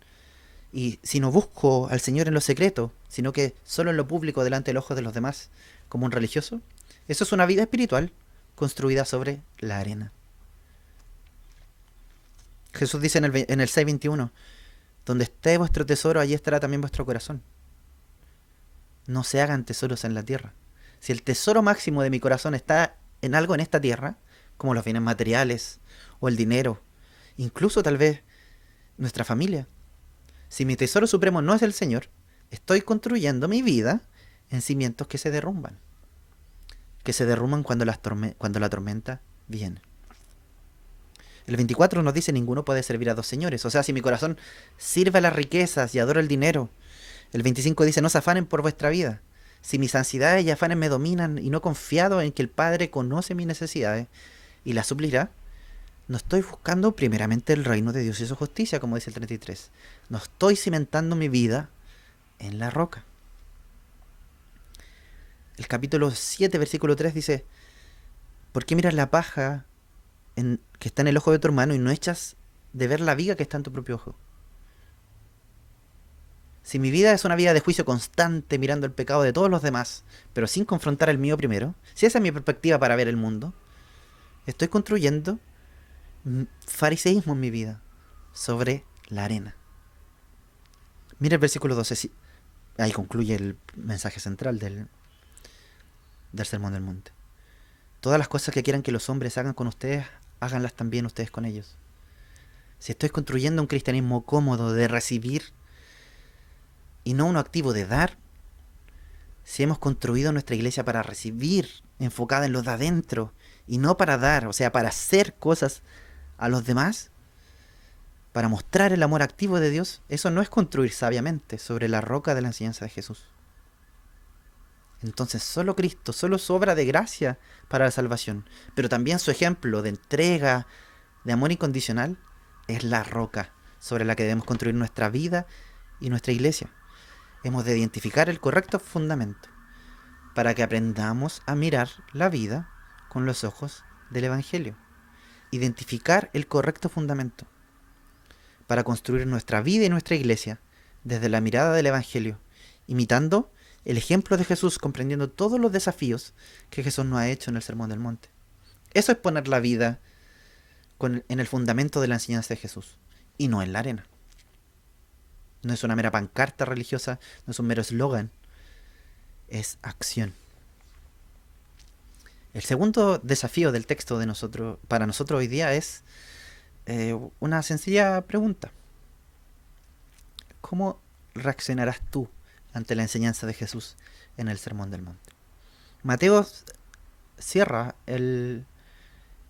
S6: y si no busco al Señor en lo secreto, sino que solo en lo público delante del ojo de los demás, como un religioso, eso es una vida espiritual construida sobre la arena. Jesús dice en el 6:21, donde esté vuestro tesoro, allí estará también vuestro corazón. No se hagan tesoros en la tierra. Si el tesoro máximo de mi corazón está en algo en esta tierra, como los bienes materiales o el dinero, incluso tal vez nuestra familia, si mi tesoro supremo no es el Señor, estoy construyendo mi vida en cimientos que se derrumban cuando la tormenta viene. El 24 nos dice: ninguno puede servir a dos señores. O sea, si mi corazón sirve a las riquezas y adora el dinero. El 25 dice: no se afanen por vuestra vida. Si mis ansiedades y afanes me dominan y no he confiado en que el Padre conoce mis necesidades y las suplirá, no estoy buscando primeramente el reino de Dios y su justicia, como dice el 33. No estoy cimentando mi vida en la roca. El capítulo 7, versículo 3 dice: ¿por qué miras la paja que está en el ojo de tu hermano y no echas de ver la viga que está en tu propio ojo? Si mi vida es una vida de juicio constante, mirando el pecado de todos los demás, pero sin confrontar el mío primero, si esa es mi perspectiva para ver el mundo, estoy construyendo fariseísmo en mi vida sobre la arena. Mira el versículo 12, ahí concluye el mensaje central del Sermón del Monte. Todas las cosas que quieran que los hombres hagan con ustedes, háganlas también ustedes con ellos. Si estoy construyendo un cristianismo cómodo de recibir y no uno activo de dar, si hemos construido nuestra iglesia para recibir, enfocada en los de adentro, y no para dar, o sea, para hacer cosas a los demás, para mostrar el amor activo de Dios, eso no es construir sabiamente sobre la roca de la enseñanza de Jesús. Entonces solo Cristo, solo su obra de gracia para la salvación, pero también su ejemplo de entrega, de amor incondicional, es la roca sobre la que debemos construir nuestra vida y nuestra iglesia. Hemos de identificar el correcto fundamento para que aprendamos a mirar la vida con los ojos del Evangelio. Identificar el correcto fundamento para construir nuestra vida y nuestra iglesia desde la mirada del Evangelio, imitando el ejemplo de Jesús, comprendiendo todos los desafíos que Jesús nos ha hecho en el Sermón del Monte. Eso es poner la vida en el fundamento de la enseñanza de Jesús y no en la arena. No es una mera pancarta religiosa, no es un mero eslogan, es acción. El segundo desafío del texto para nosotros hoy día es una sencilla pregunta. ¿Cómo reaccionarás tú ante la enseñanza de Jesús en el Sermón del Monte? Mateo cierra el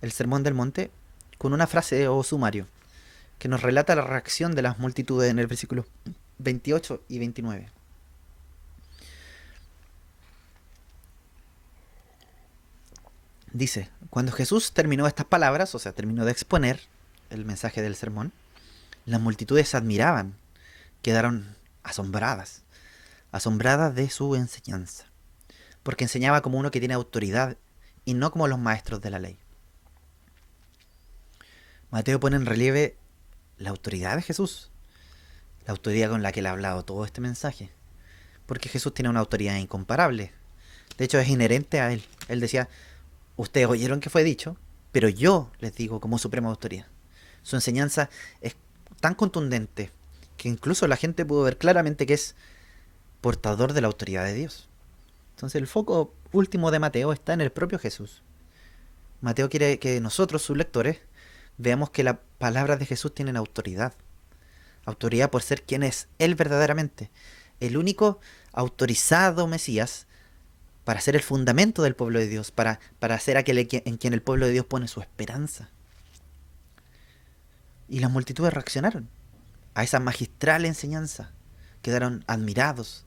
S6: Sermón del Monte con una frase o sumario que nos relata la reacción de las multitudes en el versículo 28 y 29. Dice: cuando Jesús terminó estas palabras, o sea, terminó de exponer el mensaje del sermón, las multitudes se admiraban, quedaron asombradas de su enseñanza, porque enseñaba como uno que tiene autoridad y no como los maestros de la ley. Mateo pone en relieve la autoridad de Jesús, la autoridad con la que él ha hablado todo este mensaje, porque Jesús tiene una autoridad incomparable. De hecho, es inherente a él. Él decía: ustedes oyeron que fue dicho, pero yo les digo como suprema autoridad. Su enseñanza es tan contundente que incluso la gente pudo ver claramente que es portador de la autoridad de Dios. Entonces el foco último de Mateo está en el propio Jesús. Mateo quiere que nosotros, sus lectores, veamos que las palabras de Jesús tienen autoridad. Autoridad por ser quien es Él verdaderamente. El único autorizado Mesías para ser el fundamento del pueblo de Dios, para ser aquel en quien el pueblo de Dios pone su esperanza. Y las multitudes reaccionaron a esa magistral enseñanza. Quedaron admirados,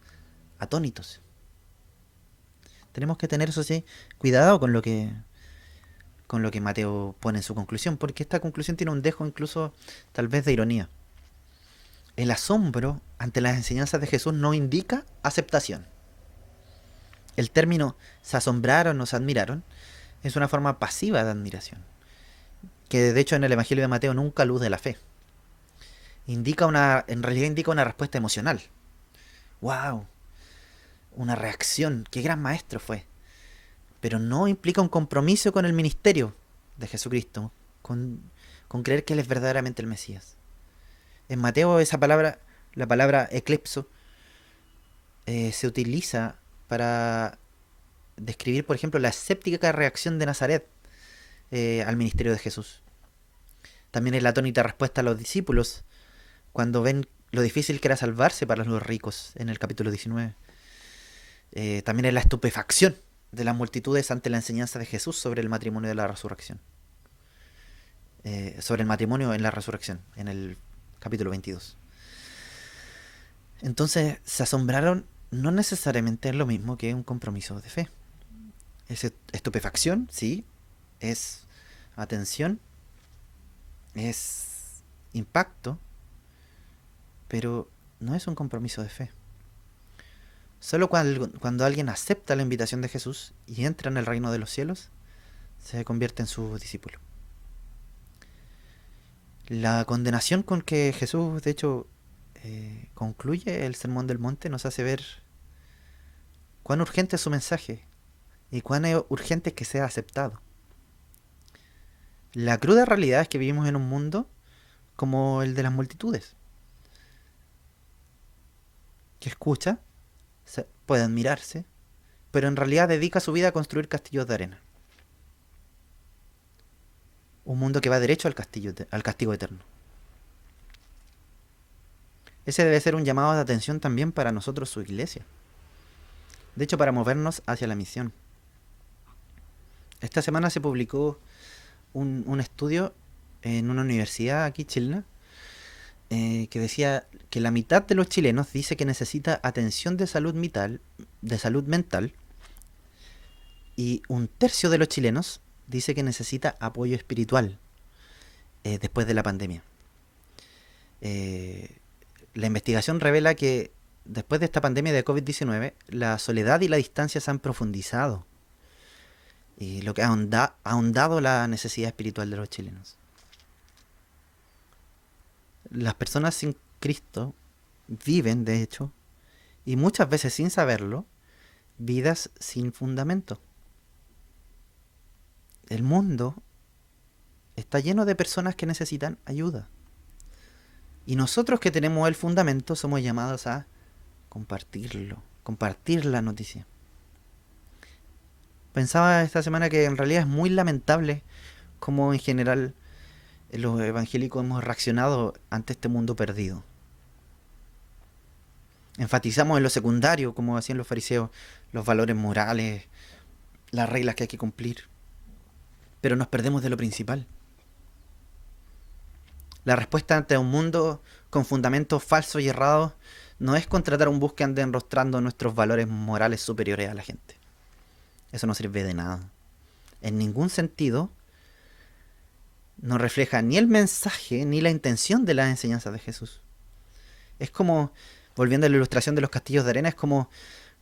S6: atónitos. Tenemos que tener, eso sí, cuidado con lo que Mateo pone en su conclusión, porque esta conclusión tiene un dejo incluso tal vez de ironía. El asombro ante las enseñanzas de Jesús no indica aceptación. El término se asombraron o se admiraron es una forma pasiva de admiración, que de hecho en el Evangelio de Mateo nunca alude a la fe. En realidad indica una respuesta emocional. ¡Wow! Una reacción. ¡Qué gran maestro fue! Pero no implica un compromiso con el ministerio de Jesucristo, con creer que Él es verdaderamente el Mesías. En Mateo la palabra eclepso, se utiliza para describir, por ejemplo, la escéptica reacción de Nazaret al ministerio de Jesús. También es la atónita respuesta a los discípulos cuando ven lo difícil que era salvarse para los ricos en el capítulo 19. También es la estupefacción de las multitudes ante la enseñanza de Jesús sobre el matrimonio de la resurrección. Sobre el matrimonio en la resurrección, en el capítulo 22. Entonces, se asombraron, no necesariamente es lo mismo que un compromiso de fe. Es estupefacción, sí, es atención, es impacto, pero no es un compromiso de fe. Solo cuando alguien acepta la invitación de Jesús y entra en el reino de los cielos, se convierte en su discípulo. La condenación con que Jesús, de hecho, concluye el Sermón del Monte nos hace ver cuán urgente es su mensaje y cuán urgente es que sea aceptado. La cruda realidad es que vivimos en un mundo como el de las multitudes, que escucha, puede admirarse, pero en realidad dedica su vida a construir castillos de arena. Un mundo que va derecho al castigo eterno. Ese debe ser un llamado de atención también para nosotros, su iglesia. De hecho, para movernos hacia la misión. Esta semana se publicó un estudio en una universidad aquí chilena que decía que la mitad de los chilenos dice que necesita atención de salud mental, y un tercio de los chilenos dice que necesita apoyo espiritual después de la pandemia. La investigación revela que después de esta pandemia de COVID-19, la soledad y la distancia se han profundizado, y lo que ha ahondado la necesidad espiritual de los chilenos. Las personas sin Cristo viven, de hecho, y muchas veces sin saberlo, vidas sin fundamento. El mundo está lleno de personas que necesitan ayuda. Y nosotros que tenemos el fundamento somos llamados a compartirlo, compartir la noticia. Pensaba esta semana que en realidad es muy lamentable cómo en general los evangélicos hemos reaccionado ante este mundo perdido. Enfatizamos en lo secundario, como hacían los fariseos, los valores morales, las reglas que hay que cumplir, pero nos perdemos de lo principal. La respuesta ante un mundo con fundamentos falsos y errados no es contratar un bus que ande enrostrando nuestros valores morales superiores a la gente. Eso no sirve de nada. En ningún sentido no refleja ni el mensaje ni la intención de las enseñanzas de Jesús. Es como, volviendo a la ilustración de los castillos de arena, es como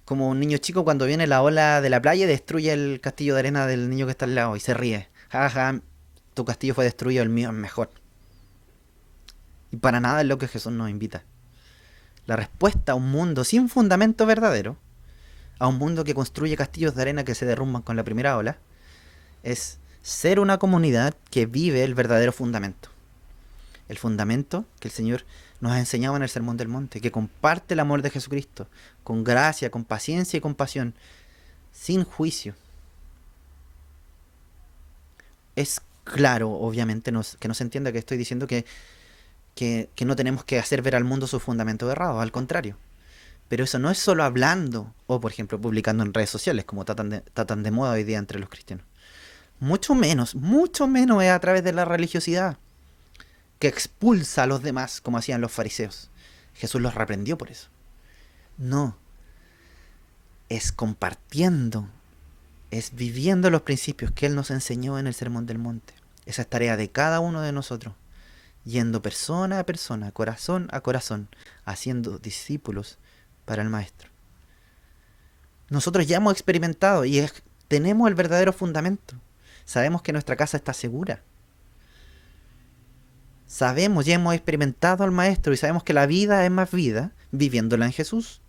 S6: un niño chico cuando viene la ola de la playa y destruye el castillo de arena del niño que está al lado y se ríe. Ja, ja, tu castillo fue destruido, el mío es mejor. Y para nada es lo que Jesús nos invita. La respuesta a un mundo sin fundamento verdadero, a un mundo que construye castillos de arena que se derrumban con la primera ola, es ser una comunidad que vive el verdadero fundamento. El fundamento que el Señor nos ha enseñado en el Sermón del Monte, que comparte el amor de Jesucristo, con gracia, con paciencia y compasión, sin juicio. Es claro, obviamente, que no se entienda que estoy diciendo que no tenemos que hacer ver al mundo sus fundamentos errados, al contrario. Pero eso no es solo hablando, o por ejemplo publicando en redes sociales, como está tan de moda hoy día entre los cristianos. Mucho menos es a través de la religiosidad, que expulsa a los demás, como hacían los fariseos. Jesús los reprendió por eso. No, es compartiendo, es viviendo los principios que Él nos enseñó en el Sermón del Monte. Esa es tarea de cada uno de nosotros, yendo persona a persona, corazón a corazón, haciendo discípulos para el Maestro. Nosotros ya hemos experimentado y tenemos el verdadero fundamento. Sabemos que nuestra casa está segura. Sabemos, ya hemos experimentado al Maestro y sabemos que la vida es más vida viviéndola en Jesús.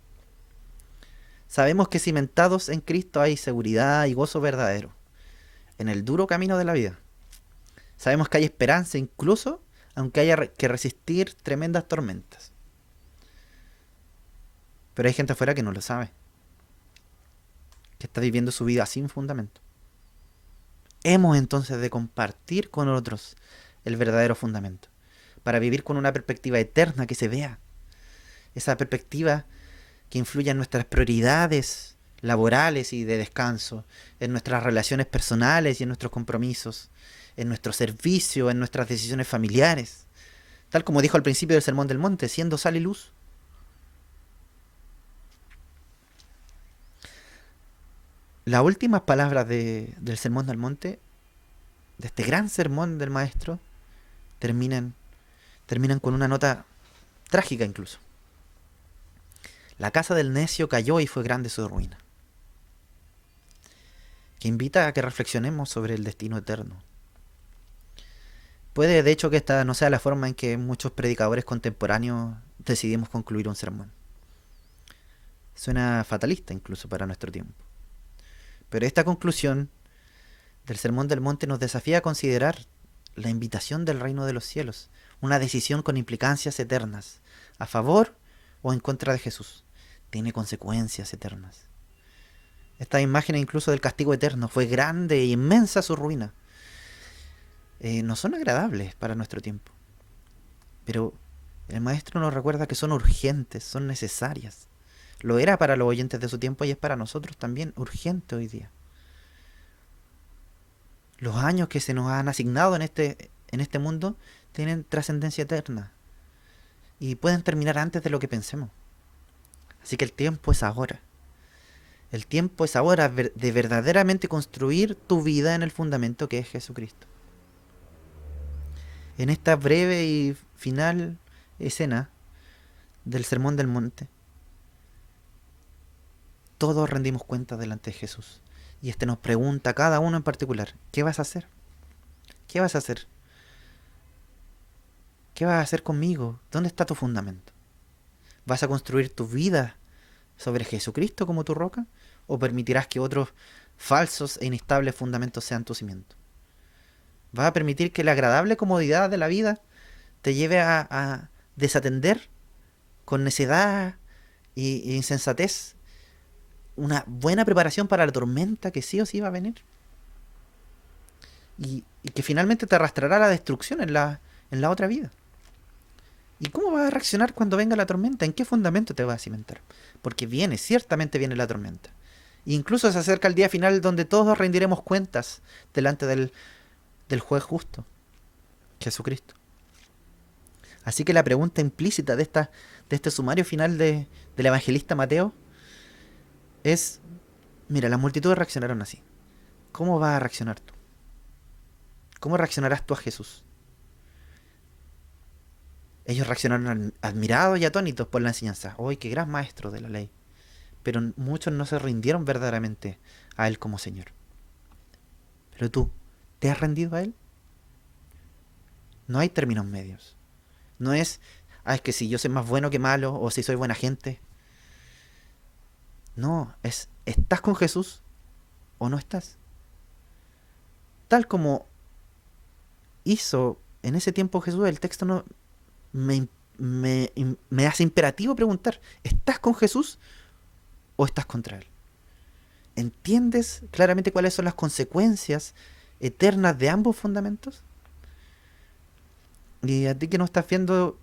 S6: Sabemos que cimentados en Cristo hay seguridad y gozo verdadero en el duro camino de la vida. Sabemos que hay esperanza incluso aunque haya que resistir tremendas tormentas. Pero hay gente afuera que no lo sabe, que está viviendo su vida sin fundamento. Hemos entonces de compartir con otros el verdadero fundamento, para vivir con una perspectiva eterna que se vea. Esa perspectiva que influya en nuestras prioridades laborales y de descanso, en nuestras relaciones personales y en nuestros compromisos, en nuestro servicio, en nuestras decisiones familiares. Tal como dijo al principio del Sermón del Monte, siendo sal y luz. Las últimas palabras del Sermón del Monte, de este gran sermón del Maestro, terminan con una nota trágica incluso. La casa del necio cayó y fue grande su ruina. Que invita a que reflexionemos sobre el destino eterno. Puede, de hecho, que esta no sea la forma en que muchos predicadores contemporáneos decidimos concluir un sermón. Suena fatalista incluso para nuestro tiempo. Pero esta conclusión del Sermón del Monte nos desafía a considerar la invitación del reino de los cielos, una decisión con implicancias eternas, a favor o en contra de Jesús. Tiene consecuencias eternas. Esta imagen incluso del castigo eterno, fue grande e inmensa su ruina. No son agradables para nuestro tiempo. Pero el maestro nos recuerda que son urgentes, son necesarias. Lo era para los oyentes de su tiempo y es para nosotros también urgente hoy día. Los años que se nos han asignado en este mundo tienen trascendencia eterna y pueden terminar antes de lo que pensemos. Así que el tiempo es ahora. El tiempo es ahora de verdaderamente construir tu vida en el fundamento que es Jesucristo. En esta breve y final escena del Sermón del Monte, todos rendimos cuenta delante de Jesús. Y este nos pregunta a cada uno en particular, ¿qué vas a hacer? ¿Qué vas a hacer? ¿Qué vas a hacer conmigo? ¿Dónde está tu fundamento? ¿Vas a construir tu vida sobre Jesucristo como tu roca? ¿O permitirás que otros falsos e inestables fundamentos sean tu cimiento? ¿Vas a permitir que la agradable comodidad de la vida te lleve a desatender con necedad e insensatez una buena preparación para la tormenta que sí o sí va a venir? Y que finalmente te arrastrará a la destrucción en la otra vida. ¿Y cómo vas a reaccionar cuando venga la tormenta? ¿En qué fundamento te vas a cimentar? Porque ciertamente viene la tormenta. E incluso se acerca el día final donde todos rendiremos cuentas delante del juez justo, Jesucristo. Así que la pregunta implícita de este sumario final del evangelista Mateo es, mira, las multitudes reaccionaron así. ¿Cómo vas a reaccionar tú? ¿Cómo reaccionarás tú a Jesús? Ellos reaccionaron admirados y atónitos por la enseñanza. ¡Uy, qué gran maestro de la ley! Pero muchos no se rindieron verdaderamente a Él como Señor. Pero tú, ¿te has rendido a Él? No hay términos medios. No es, es que si yo soy más bueno que malo o si soy buena gente. No, ¿estás con Jesús o no estás? Tal como hizo en ese tiempo Jesús, el texto no me hace imperativo preguntar, ¿estás con Jesús o estás contra Él? ¿Entiendes claramente cuáles son las consecuencias eternas de ambos fundamentos? Y a ti que no estás viendo,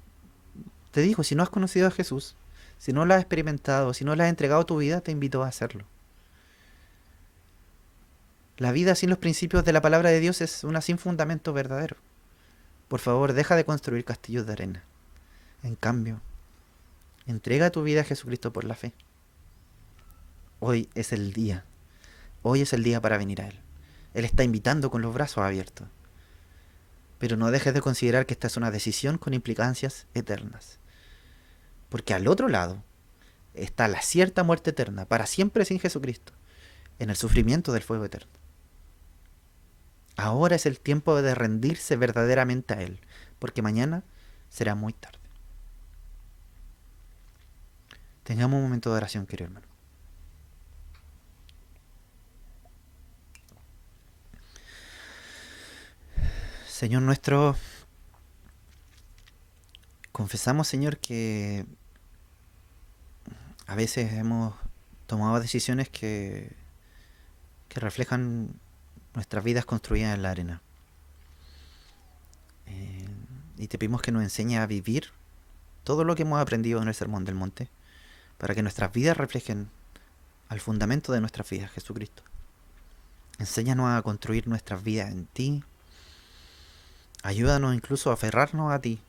S6: te digo, si no has conocido a Jesús, si no lo has experimentado, si no le has entregado tu vida, te invito a hacerlo. La vida sin los principios de la palabra de Dios es una sin fundamento verdadero. Por favor, deja de construir castillos de arena. En cambio, entrega tu vida a Jesucristo por la fe. Hoy es el día. Hoy es el día para venir a Él. Él está invitando con los brazos abiertos. Pero no dejes de considerar que esta es una decisión con implicancias eternas. Porque al otro lado está la cierta muerte eterna, para siempre sin Jesucristo, en el sufrimiento del fuego eterno. Ahora es el tiempo de rendirse verdaderamente a Él, porque mañana será muy tarde. Tengamos un momento de oración, querido hermano. Señor nuestro, confesamos, Señor, que a veces hemos tomado decisiones que reflejan nuestras vidas construidas en la arena. Y te pedimos que nos enseñes a vivir todo lo que hemos aprendido en el Sermón del Monte, para que nuestras vidas reflejen al fundamento de nuestras vidas, Jesucristo. Enséñanos a construir nuestras vidas en ti. Ayúdanos incluso a aferrarnos a ti,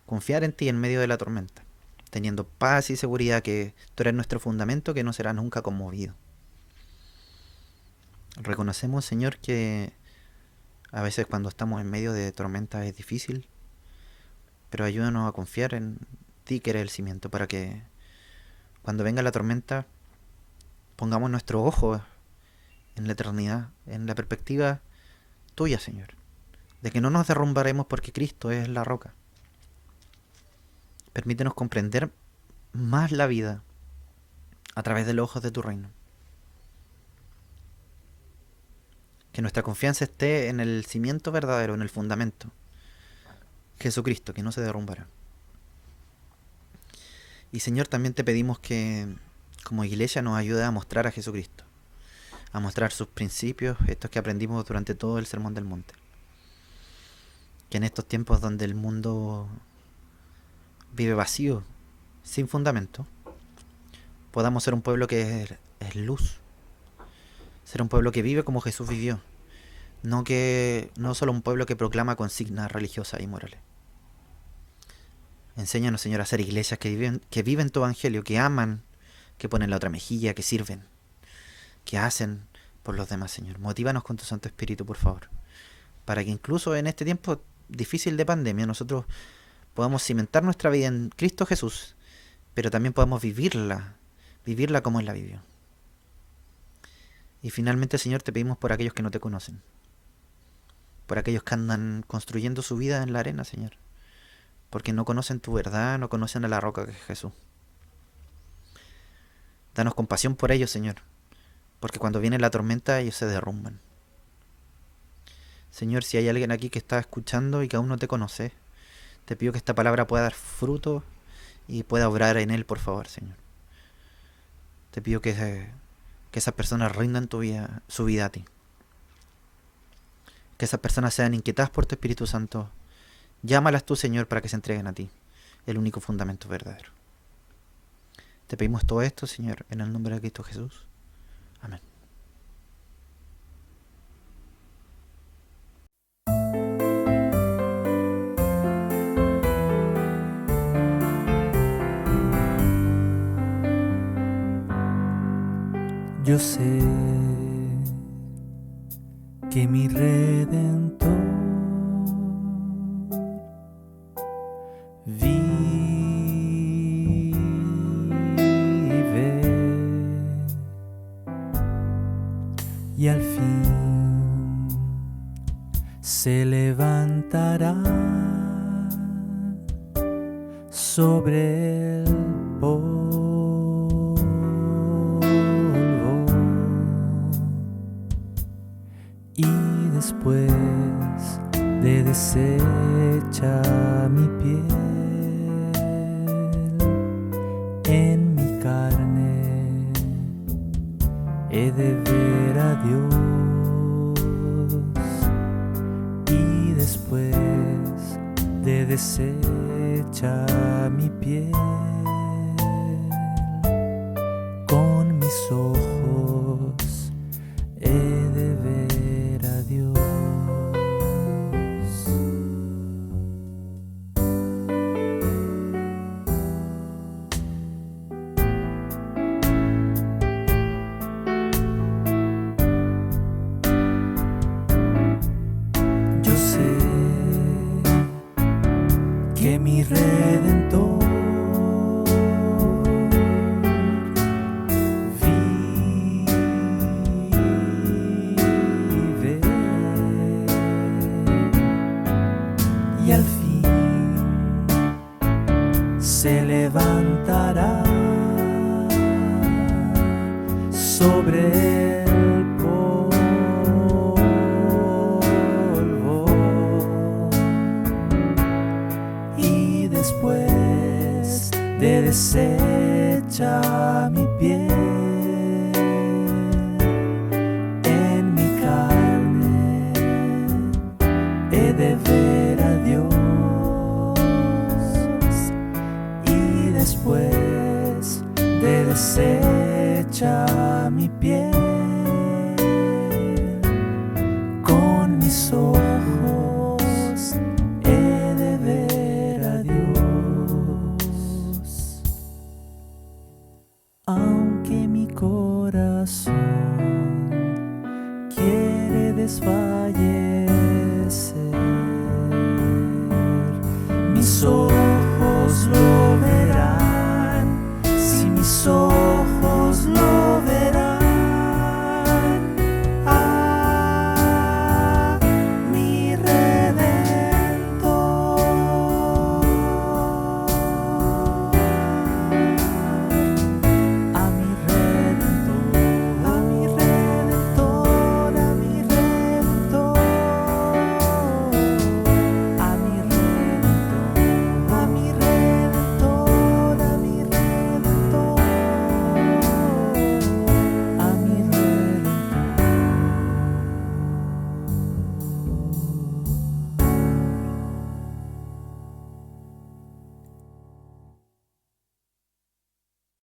S6: confiar en ti en medio de la tormenta, teniendo paz y seguridad que tú eres nuestro fundamento que no será nunca conmovido. Reconocemos, Señor, que a veces cuando estamos en medio de tormentas es difícil pero ayúdanos a confiar en ti que eres el cimiento, para que cuando venga la tormenta pongamos nuestro ojo en la eternidad, en la perspectiva tuya, Señor, de que no nos derrumbaremos porque Cristo es la roca. Permítenos comprender más la vida a través de los ojos de tu reino. Que nuestra confianza esté en el cimiento verdadero, en el fundamento, Jesucristo, que no se derrumbará. Y Señor, también te pedimos que como iglesia nos ayude a mostrar a Jesucristo, a mostrar sus principios, estos que aprendimos durante todo el Sermón del Monte. Que en estos tiempos donde el mundo vive vacío, sin fundamento, podamos ser un pueblo que es luz, ser un pueblo que vive como Jesús vivió, no solo un pueblo que proclama consignas religiosas y morales. Enséñanos, Señor, a ser iglesias que viven tu evangelio, que aman, que ponen la otra mejilla, que sirven, que hacen por los demás, Señor. Motívanos con tu Santo Espíritu, por favor, para que incluso en este tiempo difícil de pandemia nosotros podamos cimentar nuestra vida en Cristo Jesús, pero también podamos vivirla como Él la vivió. Y finalmente, Señor, te pedimos por aquellos que no te conocen, por aquellos que andan construyendo su vida en la arena, Señor, porque no conocen tu verdad, no conocen a la roca que es Jesús. Danos compasión por ellos, Señor, porque cuando viene la tormenta ellos se derrumban. Señor, si hay alguien aquí que está escuchando y que aún no te conoce, te pido que esta palabra pueda dar fruto y pueda obrar en él, por favor, Señor. Te pido que esas personas rindan su vida a ti. Que esas personas sean inquietadas por tu Espíritu Santo. Llámalas tú, Señor, para que se entreguen a ti, el único fundamento verdadero. Te pedimos todo esto, Señor, en el nombre de Cristo Jesús. Amén.
S2: Yo sé que mi Redentor vive y al fin se levantará sobre el polvo y después de deshecha mi piel, en mi carne he de ver a Dios, y después de deshecha mi piel, con mis ojos he de ver a Dios. Yo sé que mi Redentor vive y al fin se levantará sobre el polvo y después de deshecha mi piel, en mi carne he de ver a Dios, y después de deshecha mi piel, con mis ojos he de ver a Dios. Aunque mi corazón quiere desfallecer, mi mis ojos lo